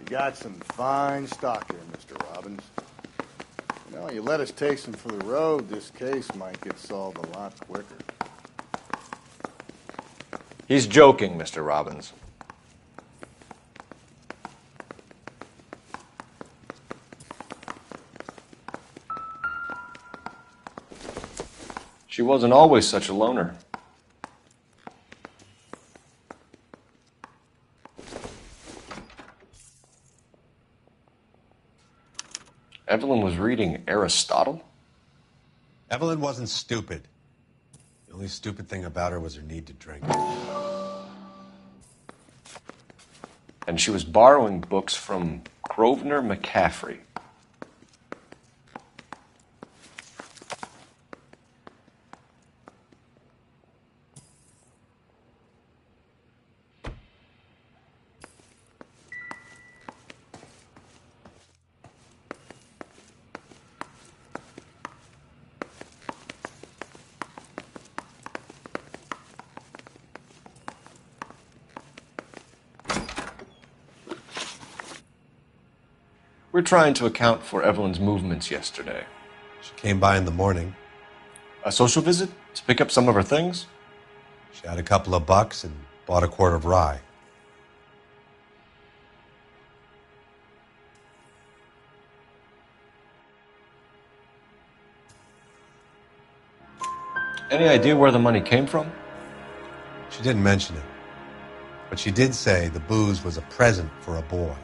S2: You got some fine stock here, Mr. Robbins. You know, you let us take some for the road, this case might get solved a lot quicker.
S4: He's joking, Mr. Robbins. She wasn't always such a loner. Evelyn was reading Aristotle?
S9: Evelyn wasn't stupid. The only stupid thing about her was her need to drink.
S4: And she was borrowing books from Grosvenor McCaffrey. We're trying to account for Evelyn's movements yesterday.
S9: She came by in the morning.
S4: A social visit? To pick up some of her things?
S9: She had a couple of bucks and bought a quart of rye.
S4: Any idea where the money came from?
S9: She didn't mention it. But she did say the booze was a present for a boy.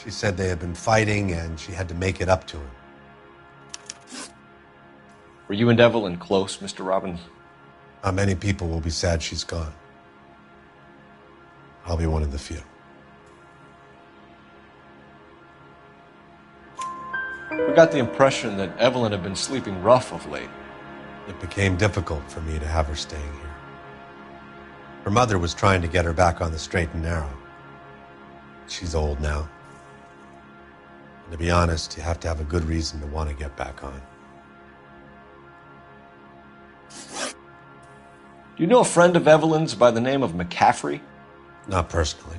S9: She said they had been fighting and she had to make it up to him.
S4: Were you and Evelyn close, Mr. Robbins?
S9: Not many people will be sad she's gone. I'll be one of the few.
S4: We got the impression that Evelyn had been sleeping rough of late.
S9: It became difficult for me to have her staying here. Her mother was trying to get her back on the straight and narrow. She's old now. And to be honest, you have to have a good reason to want to get back on.
S4: Do you know a friend of Evelyn's by the name of McCaffrey?
S9: Not personally.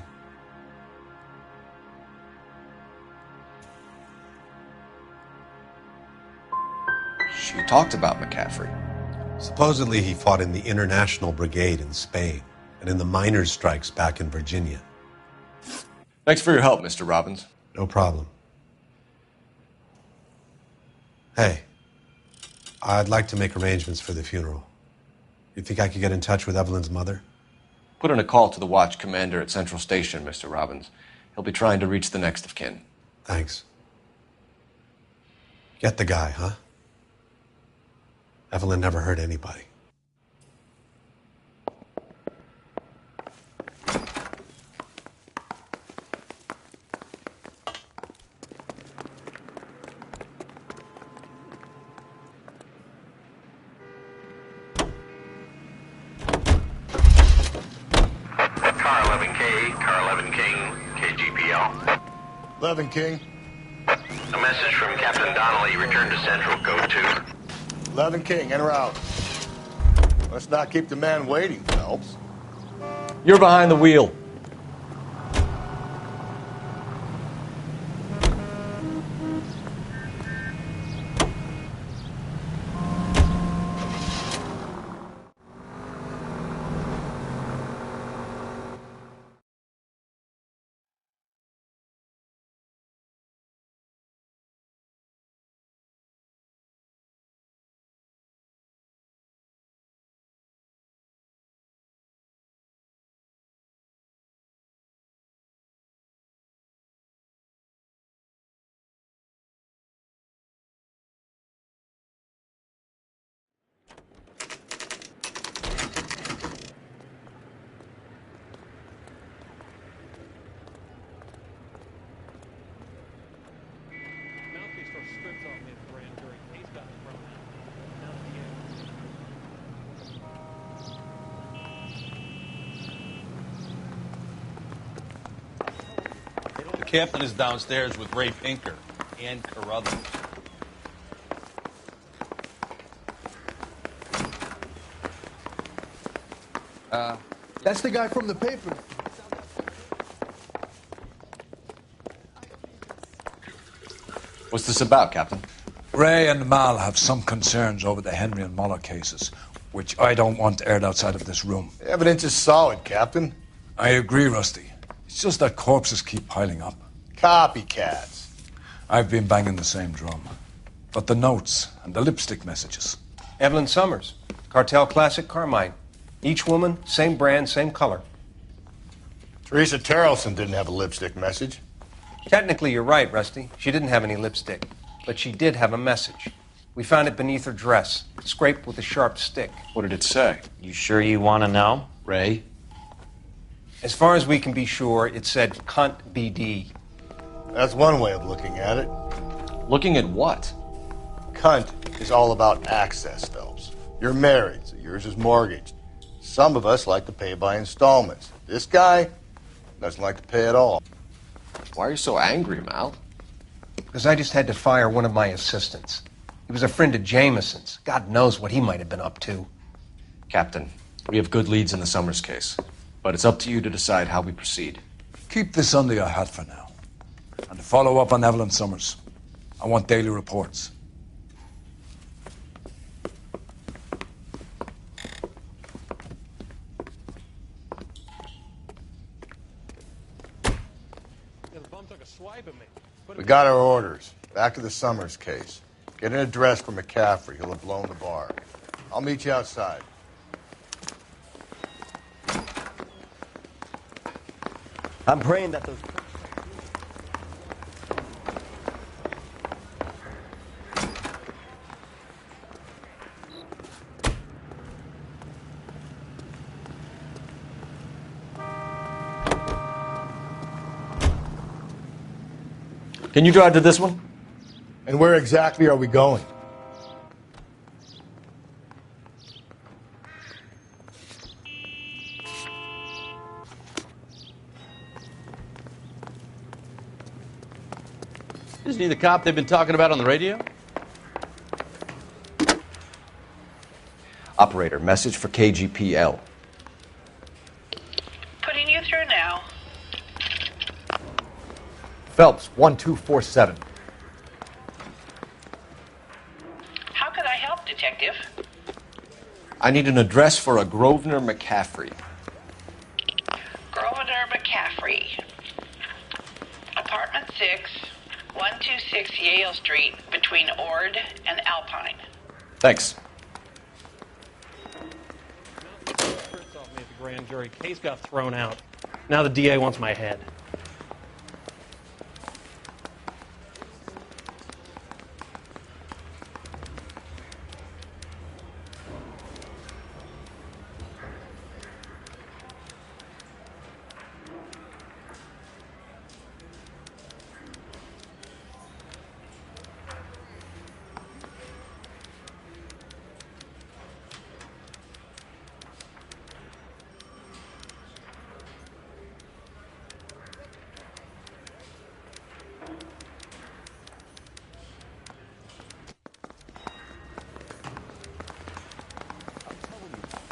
S4: She talked about McCaffrey.
S9: Supposedly he fought in the International Brigade in Spain and in the miners' strikes back in Virginia.
S4: Thanks for your help, Mr. Robbins.
S9: No problem. Hey, I'd like to make arrangements for the funeral. You think I could get in touch with Evelyn's mother?
S4: Put in a call to the watch commander at Central Station, Mr. Robbins. He'll be trying to reach the next of kin.
S9: Thanks. Get the guy, huh? Evelyn never hurt anybody.
S14: Car 11K, Car 11 King, KGPL.
S2: 11 King.
S14: A message from Captain Donnelly. Return to Central, code 2.
S2: 11 King, en route. Let's not keep the man waiting, Phelps.
S4: You're behind the wheel.
S13: captain is downstairs with Ray Pinker and Carruthers.
S3: That's the guy from the paper.
S4: What's this about, Captain?
S17: Ray and Mal have some concerns over the Henry and Muller cases, which I don't want aired outside of this room.
S2: The evidence is solid, Captain.
S17: I agree, Rusty. It's just that corpses keep piling up.
S2: Copycats.
S17: I've been banging the same drum. But the notes and the lipstick messages.
S20: Evelyn Summers, Cartel Classic Carmine. Each woman, same brand, same color.
S2: Teresa Terrelson didn't have a lipstick message.
S20: Technically, you're right, Rusty. She didn't have any lipstick. But she did have a message. We found it beneath her dress, scraped with a sharp stick.
S4: What did it say?
S22: You sure you want to know?
S4: Ray?
S20: As far as we can be sure, it said cunt BD.
S2: That's one way of looking at it.
S4: Looking at what?
S2: Cunt is all about access, Phelps. You're married, so yours is mortgaged. Some of us like to pay by installments. This guy doesn't like to pay at all.
S4: Why are you so angry, Mal?
S20: Because I just had to fire one of my assistants. He was a friend of Jameson's. God knows what he might have been up to.
S4: Captain, we have good leads in the Summers case, but it's up to you to decide how we proceed.
S17: Keep this under your hat for now. And to follow up on Evelyn Summers, I want daily reports.
S2: We got our orders. Back to the Summers case. Get an address for McCaffrey. He'll have blown the bar. I'll meet you outside.
S15: I'm praying that those...
S4: Can you drive to this one?
S3: And where exactly are we going?
S13: Isn't he the cop they've been talking about on the radio?
S4: Operator, message for KGPL.
S1: Putting you through now.
S4: Phelps, 1247.
S1: How could I help, Detective?
S4: I need an address for a Grosvenor McCaffrey.
S1: Grosvenor McCaffrey. Apartment 6, 126 Yale Street, between Ord and Alpine.
S4: Thanks.
S8: First off, me at the grand jury. Case got thrown out. Now the DA wants my head.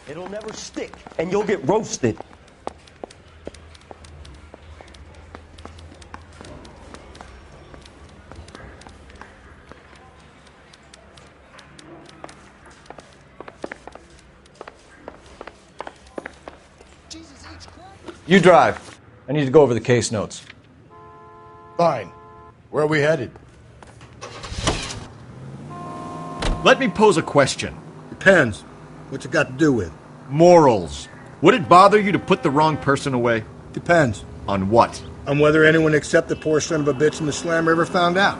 S15: It'll never stick, and you'll get roasted.
S4: You drive. I need to go over the case notes.
S3: Fine. Where are we headed? Let me pose a question. Depends. What's it got to do with? Morals. Would it bother you to put the wrong person away? Depends. On what? On whether anyone except the poor son of a bitch in the slammer ever found out.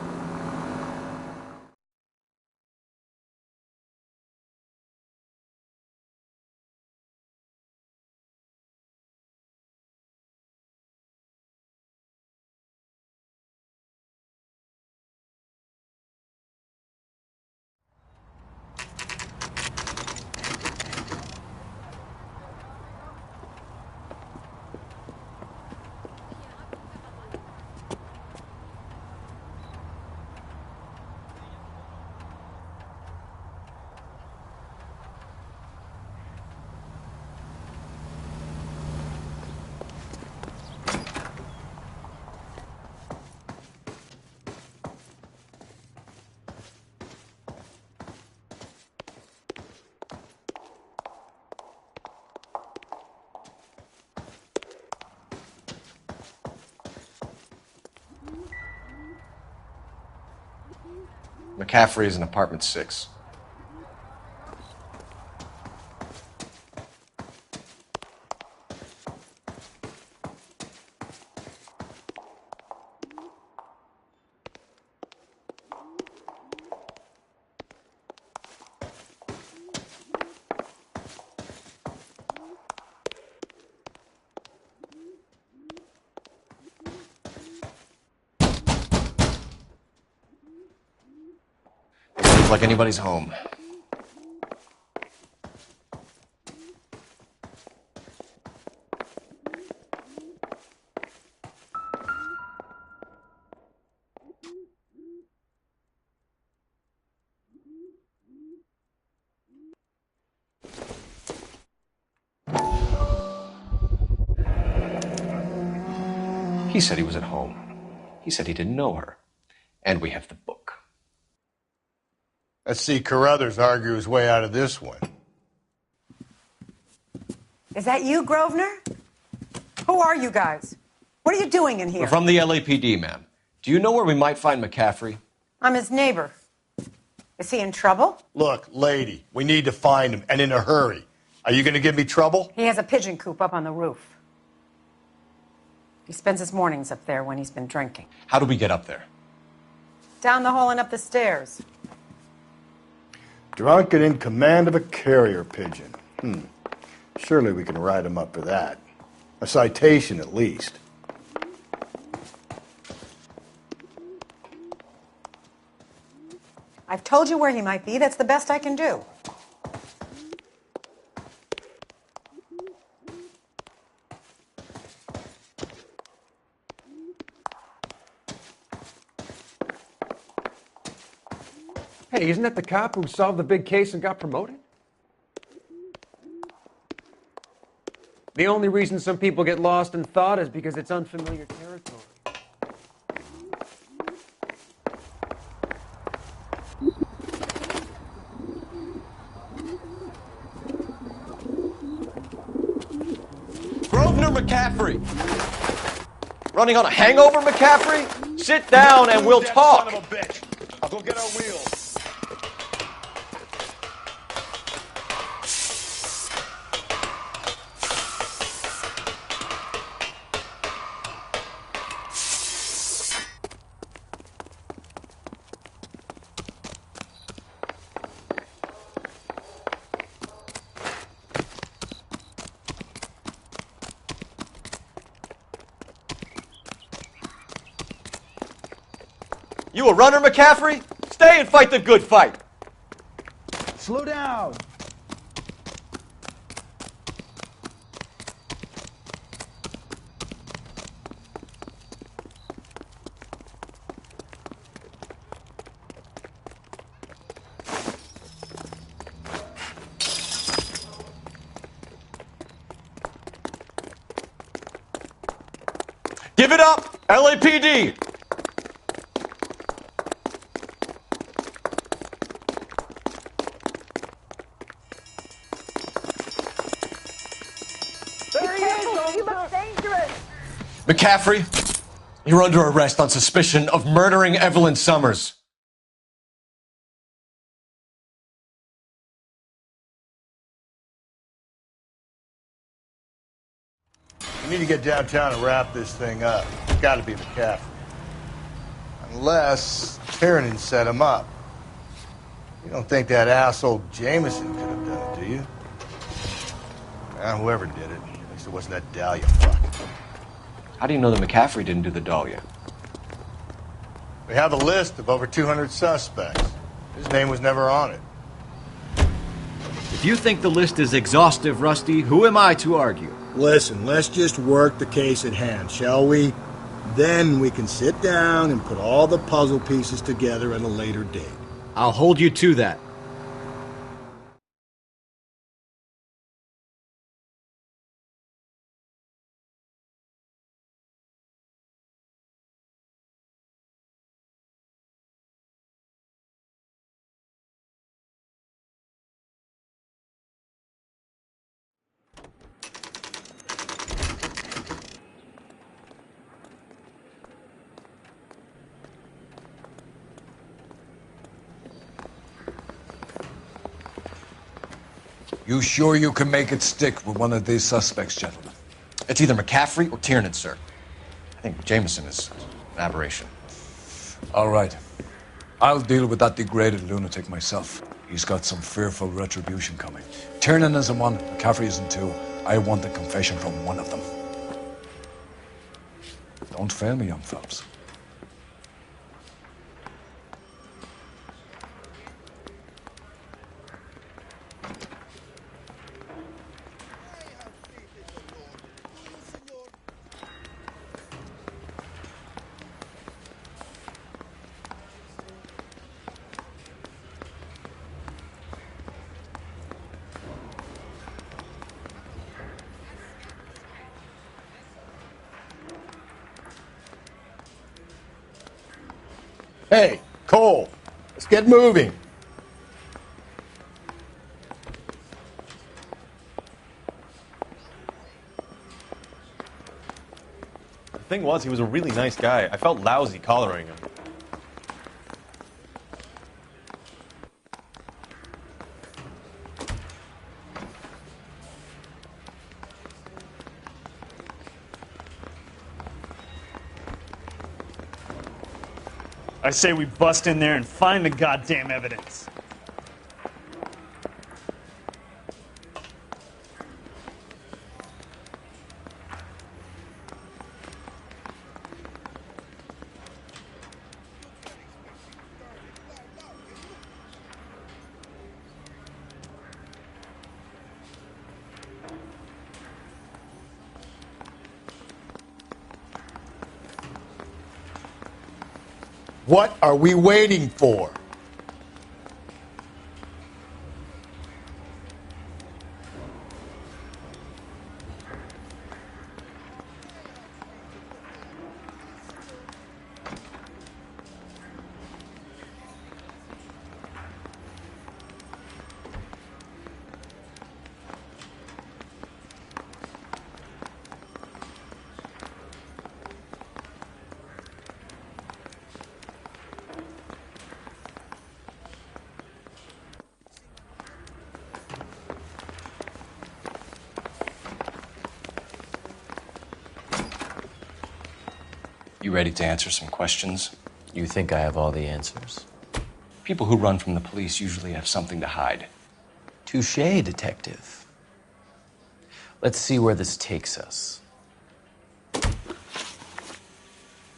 S4: McCaffrey is in apartment 6. Seems like anybody's home. He said he was at home. He said he didn't know her. And we have the book.
S2: Let's see Carruthers argue his way out of this one.
S6: Is that you, Grosvenor? Who are you guys? What are you doing in here?
S4: We're from the LAPD, ma'am. Do you know where we might find McCaffrey?
S6: I'm his neighbor. Is he in trouble?
S2: Look, lady, we need to find him, and in a hurry. Are you going to give me trouble?
S6: He has a pigeon coop up on the roof. He spends his mornings up there when he's been drinking.
S4: How do we get up there?
S6: Down the hall and up the stairs.
S2: Drunk and in command of a carrier pigeon. Surely we can write him up for that. A citation, at least.
S6: I've told you where he might be. That's the best I can do.
S16: Hey, isn't that the cop who solved the big case and got promoted? The only reason some people get lost in thought is because it's unfamiliar territory.
S5: Grosvenor McCaffrey! Running on a hangover, McCaffrey? Sit down and we'll talk.
S20: Son of a bitch. I'll go get our wheels.
S5: You a runner, McCaffrey? Stay and fight the good fight.
S16: Slow down.
S5: Give it up, LAPD. McCaffrey, you're under arrest on suspicion of murdering Evelyn Summers.
S2: We need to get downtown and wrap this thing up. It's got to be McCaffrey. Unless Tiernan set him up. You don't think that asshole Jameson could have done it, do you? Whoever did it. At least it wasn't that Dahlia fuck.
S4: How do you know that McCaffrey didn't do the Dahlia?
S2: We have a list of over 200 suspects. His name was never on it.
S3: If you think the list is exhaustive, Rusty, who am I to argue?
S23: Listen, let's just work the case at hand, shall we? Then we can sit down and put all the puzzle pieces together at a later date.
S3: I'll hold you to that.
S17: You sure you can make it stick with one of these suspects, gentlemen?
S4: It's either McCaffrey or Tiernan, sir. I think Jameson is an aberration.
S17: All right. I'll deal with that degraded lunatic myself. He's got some fearful retribution coming. Tiernan is in one, McCaffrey is in two. I want the confession from one of them. Don't fail me, young fellas.
S3: Hey, Cole, let's get moving.
S5: The thing was, he was a really nice guy. I felt lousy collaring him.
S10: I say we bust in there and find the goddamn evidence.
S3: What are we waiting for?
S4: You ready to answer some questions?
S22: You think I have all the answers?
S4: People who run from the police usually have something to hide.
S22: Touché, detective. Let's see where this takes us.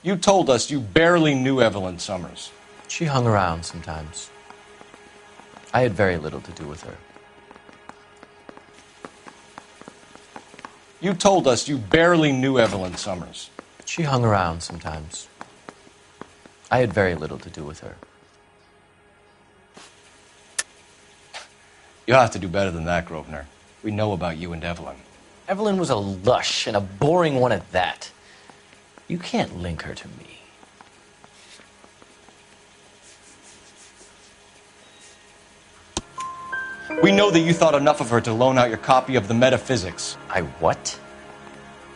S4: You told us you barely knew Evelyn Summers.
S22: She hung around sometimes. I had very little to do with her.
S4: You told us you barely knew Evelyn Summers.
S22: She hung around sometimes. I had very little to do with her.
S4: You'll have to do better than that, Grosvenor. We know about you and Evelyn.
S22: Evelyn was a lush, and a boring one at that. You can't link her to me.
S4: We know that you thought enough of her to loan out your copy of the Metaphysics.
S22: I what?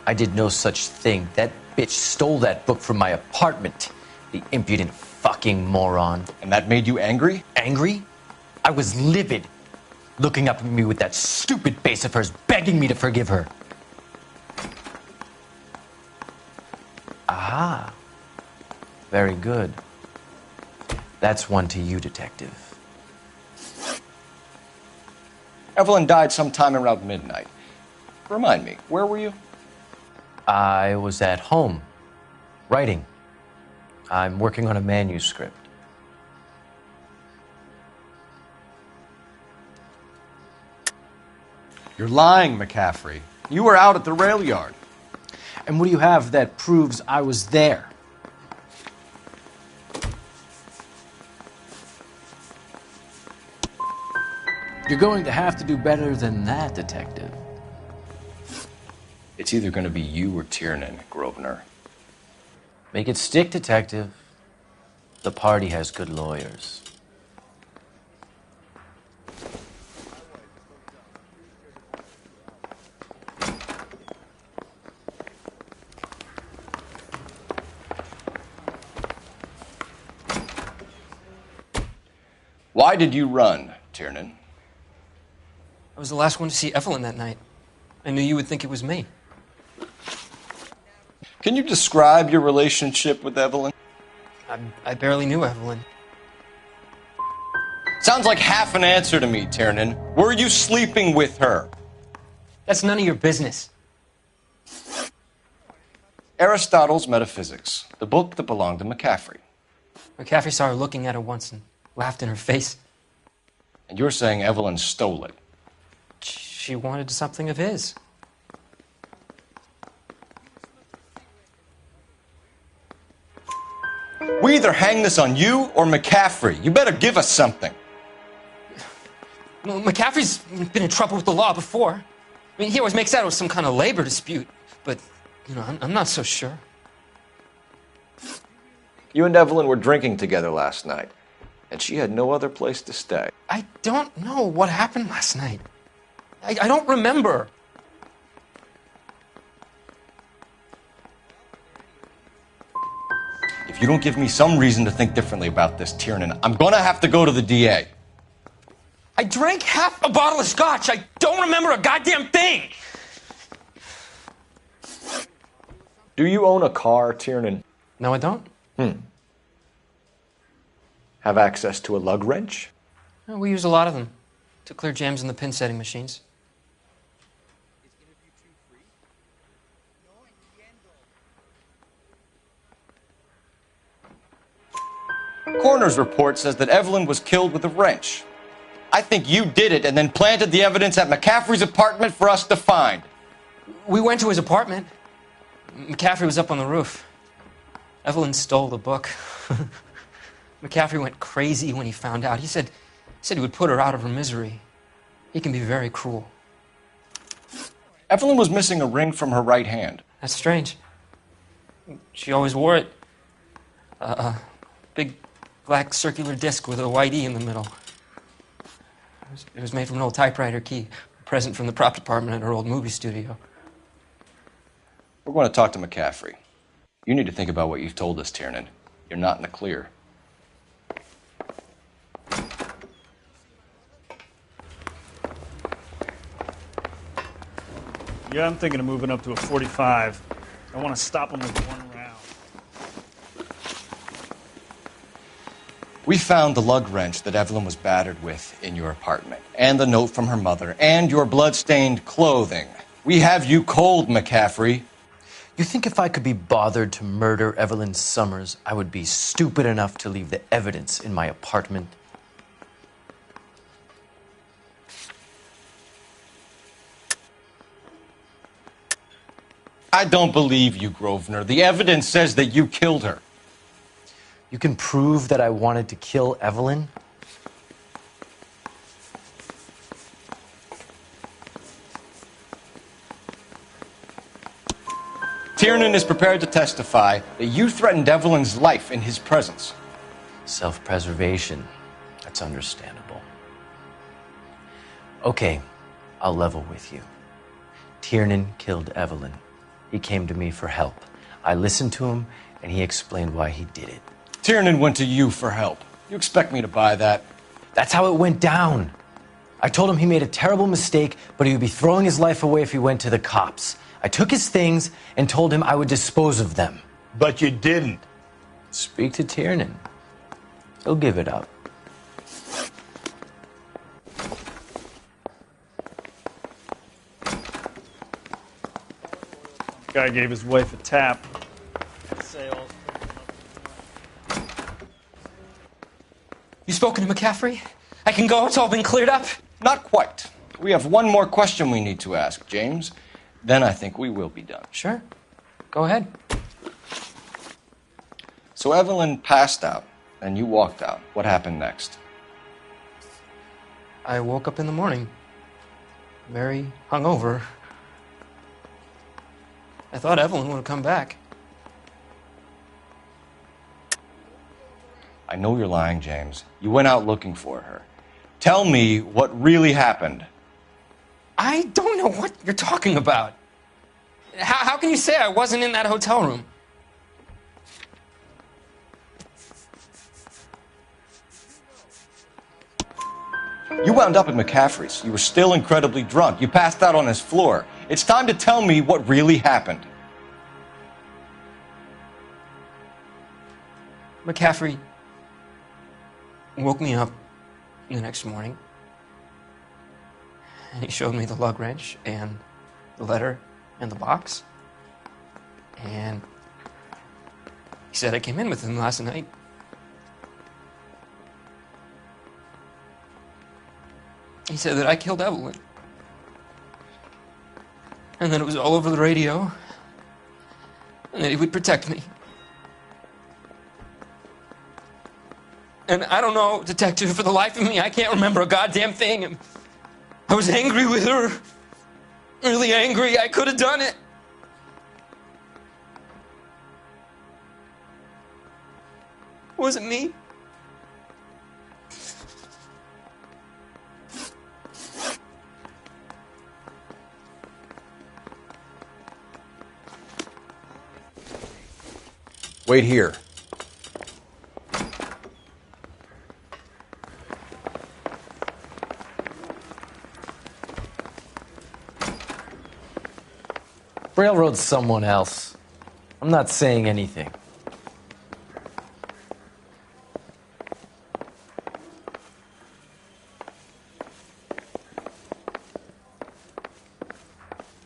S22: I did no such thing. That bitch stole that book from my apartment. The impudent fucking moron.
S4: And that made you angry?
S22: Angry? I was livid. Looking up at me with that stupid face of hers, begging me to forgive her. Aha. Very good. That's one to you, detective.
S4: Evelyn died sometime around midnight. Remind me, where were you?
S22: I was at home, writing. I'm working on a manuscript.
S5: You're lying, McCaffrey. You were out at the rail yard.
S10: And what do you have that proves I was there? You're going to have to do better than that, detective.
S4: It's either going to be you or Tiernan, Grosvenor.
S22: Make it stick, detective. The party has good lawyers.
S4: Why did you run, Tiernan?
S11: I was the last one to see Evelyn that night. I knew you would think it was me.
S3: Can you describe your relationship with Evelyn?
S11: I barely knew Evelyn.
S3: Sounds like half an answer to me, Tiernan. Were you sleeping with her?
S11: That's none of your business.
S4: Aristotle's Metaphysics, the book that belonged to McCaffrey.
S11: McCaffrey saw her looking at her once and laughed in her face.
S4: And you're saying Evelyn stole it?
S11: She wanted something of his.
S3: We either hang this on you or McCaffrey. You better give us something.
S11: Well, McCaffrey's been in trouble with the law before. I mean, he always makes out it was some kind of labor dispute, but, you know, I'm not so sure.
S4: You and Evelyn were drinking together last night, and she had no other place to stay.
S11: I don't know what happened last night. I don't remember.
S3: If you don't give me some reason to think differently about this, Tiernan, I'm gonna have to go to the DA.
S11: I drank half a bottle of scotch. I don't remember a goddamn thing.
S4: Do you own a car, Tiernan?
S11: No, I don't.
S4: Have access to a lug wrench?
S11: Well, we use a lot of them to clear jams in the pin setting machines.
S3: Coroner's report says that Evelyn was killed with a wrench. I think you did it and then planted the evidence at McCaffrey's apartment for us to find.
S11: We went to his apartment. McCaffrey was up on the roof. Evelyn stole the book. McCaffrey went crazy when he found out. He said he would put her out of her misery. He can be very cruel.
S3: Evelyn was missing a ring from her right hand.
S11: That's strange. She always wore it. Big black circular disc with a white E in the middle. It was made from an old typewriter key, a present from the prop department at her old movie studio.
S3: We're going to talk to McCaffrey. You need to think about what you've told us, Tiernan. You're not in the clear.
S10: Yeah, I'm thinking of moving up to a 45. I want to stop him with one round.
S3: We found the lug wrench that Evelyn was battered with in your apartment, and the note from her mother, and your blood-stained clothing. We have you cold, McCaffrey.
S22: You think if I could be bothered to murder Evelyn Summers, I would be stupid enough to leave the evidence in my apartment?
S3: I don't believe you, Grosvenor. The evidence says that you killed her.
S22: You can prove that I wanted to kill Evelyn?
S3: Tiernan is prepared to testify that you threatened Evelyn's life in his presence.
S22: Self-preservation. That's understandable. Okay, I'll level with you. Tiernan killed Evelyn. He came to me for help. I listened to him, and he explained why he did it.
S3: Tiernan went to you for help. You expect me to buy that?
S22: That's how it went down. I told him he made a terrible mistake, but he would be throwing his life away if he went to the cops. I took his things and told him I would dispose of them.
S23: But you didn't.
S22: Speak to Tiernan. He'll give it up.
S10: Guy gave his wife a tap.
S11: You spoken to McCaffrey? I can go? It's all been cleared up?
S3: Not quite. We have one more question we need to ask, James. Then I think we will be done.
S11: Sure. Go ahead.
S3: So Evelyn passed out, and you walked out. What happened next?
S11: I woke up in the morning, very hungover. I thought Evelyn would have come back.
S3: I know you're lying, James. You went out looking for her. Tell me what really happened.
S11: I don't know what you're talking about. How can you say I wasn't in that hotel room?
S5: You wound up at McCaffrey's. You were still incredibly drunk. You passed out on his floor. It's time to tell me what really happened.
S11: McCaffrey woke me up the next morning, and he showed me the lug wrench and the letter and the box, and he said I came in with him last night. He said that I killed Evelyn, and that it was all over the radio, and that he would protect me. And I don't know, detective, for the life of me, I can't remember a goddamn thing. I was angry with her. Really angry. I could have done it. Was it me?
S5: Wait here.
S22: Railroad someone else. I'm not saying anything.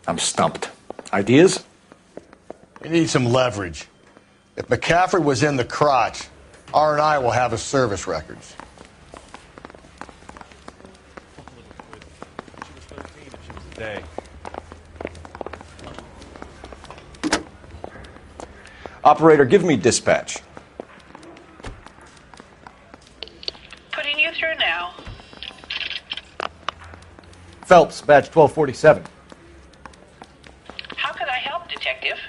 S3: I'm stumped. Ideas?
S2: We need some leverage. If McCaffrey was in the crotch, R&I will have his service records.
S5: Operator, give me dispatch.
S1: Putting you through now.
S5: Phelps, badge 1247.
S1: How could I help, Detective?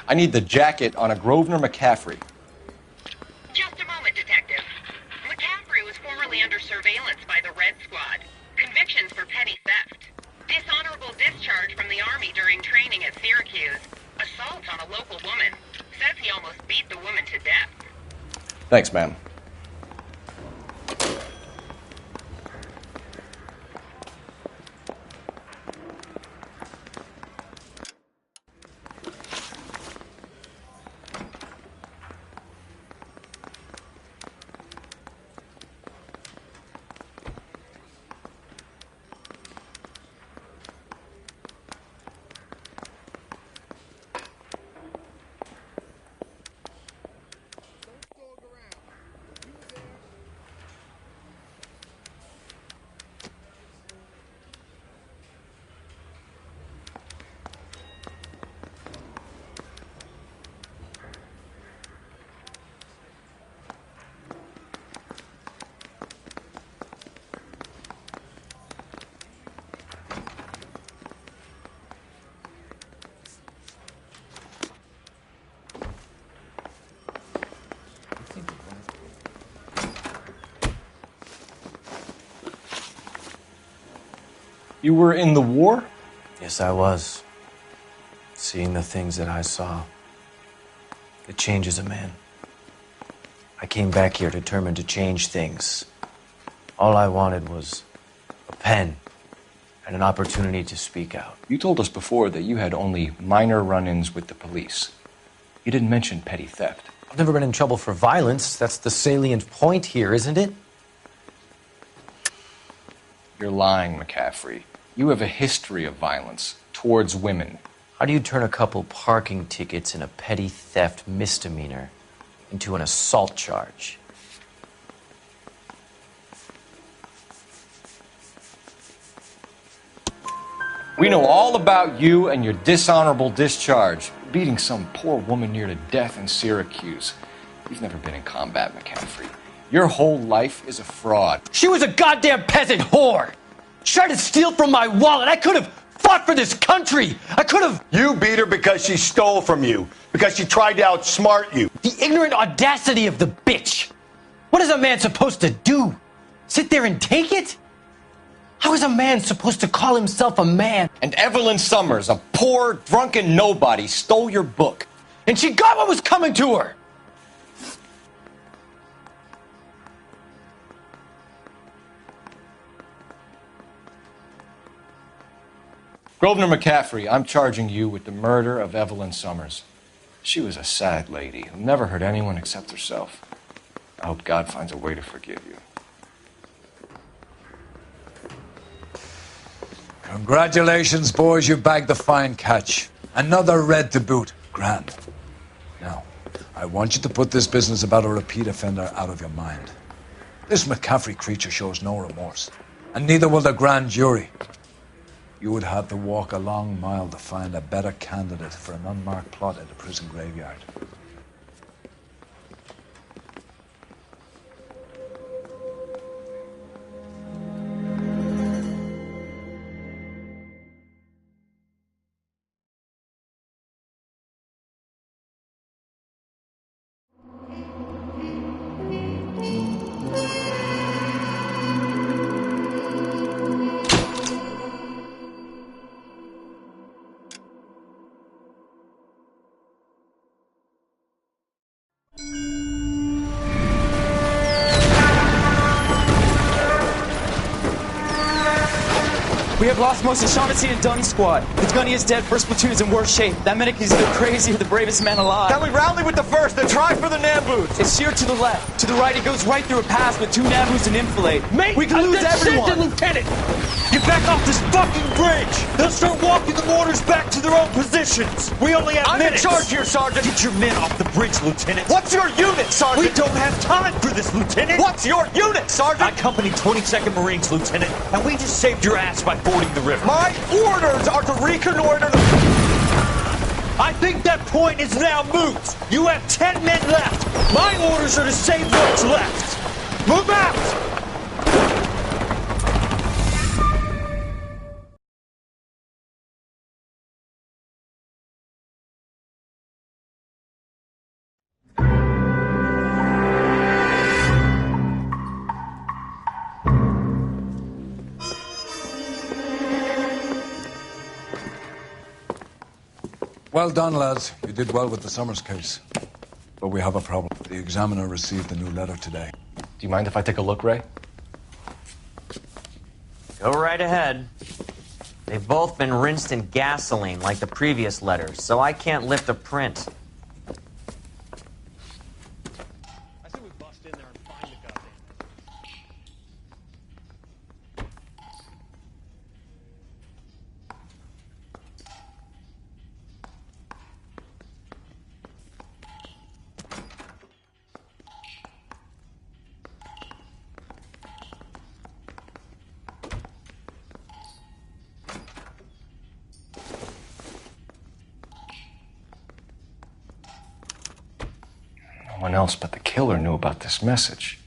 S5: I need the jacket on a Grosvenor McCaffrey.
S12: Just a moment, Detective. McCaffrey was formerly under surveillance by the Red Squad. Convictions for petty theft. Dishonorable discharge from the Army during training at Syracuse. Assault on a local woman. Says he almost beat the woman to death.
S5: Thanks, ma'am. You were in the war?
S22: Yes, I was. Seeing the things that I saw, it changes a man. I came back here determined to change things. All I wanted was a pen and an opportunity to speak out.
S5: You told us before that you had only minor run-ins with the police. You didn't mention petty theft.
S22: I've never been in trouble for violence. That's the salient point here, isn't it?
S5: You're lying, McCaffrey. You have a history of violence towards women.
S22: How do you turn a couple parking tickets and a petty theft misdemeanor into an assault charge?
S5: We know all about you and your dishonorable discharge, beating some poor woman near to death in Syracuse. You've never been in combat, McCaffrey. Your whole life is a fraud.
S22: She was a goddamn peasant whore! She tried to steal from my wallet. I could have fought for this country. I could have...
S2: You beat her because she stole from you. Because she tried to outsmart you.
S22: The ignorant audacity of the bitch. What is a man supposed to do? Sit there and take it? How is a man supposed to call himself a man?
S5: And Evelyn Summers, a poor, drunken nobody, stole your book.
S22: And she got what was coming to her.
S5: Grosvenor McCaffrey, I'm charging you with the murder of Evelyn Summers. She was a sad lady who never hurt anyone except herself. I hope God finds a way to forgive you.
S17: Congratulations, boys. You bagged the fine catch. Another red to boot. Grand. Now, I want you to put this business about a repeat offender out of your mind. This McCaffrey creature shows no remorse, and neither will the grand jury. You would have to walk a long mile to find a better candidate for an unmarked plot in the prison graveyard.
S18: We have lost most of Shaughnessy and Dunn's squad. The gunny is dead. First platoon is in worse shape. That medic is either crazy or the bravest man alive.
S19: Then we rally with the first and try for the Nambus.
S18: It's sheer to the left. To the right, it goes right through a pass with 2 Nambus and enfilade. Mate, we can lose everyone.
S19: Lieutenant! Get back off this fucking bridge! They'll start walking the mortars back to their own positions. We only have minutes. I'm in charge here, Sergeant. Get your men off the bridge, Lieutenant. What's your unit, Sergeant? We don't have time for this, Lieutenant. What's your unit, Sergeant? I company 22nd Marines, Lieutenant, and we just saved your ass by fording the river. My orders are to reconnoiter the... I think that point is now moot. You have 10 men left. My orders are to save what's left. Move out!
S17: Well done, lads. You did well with the Summers case. But we have a problem. The examiner received a new letter today.
S5: Do you mind if I take a look, Ray?
S21: Go right ahead. They've both been rinsed in gasoline like the previous letters, so I can't lift a print.
S5: No one else but the killer knew about this message.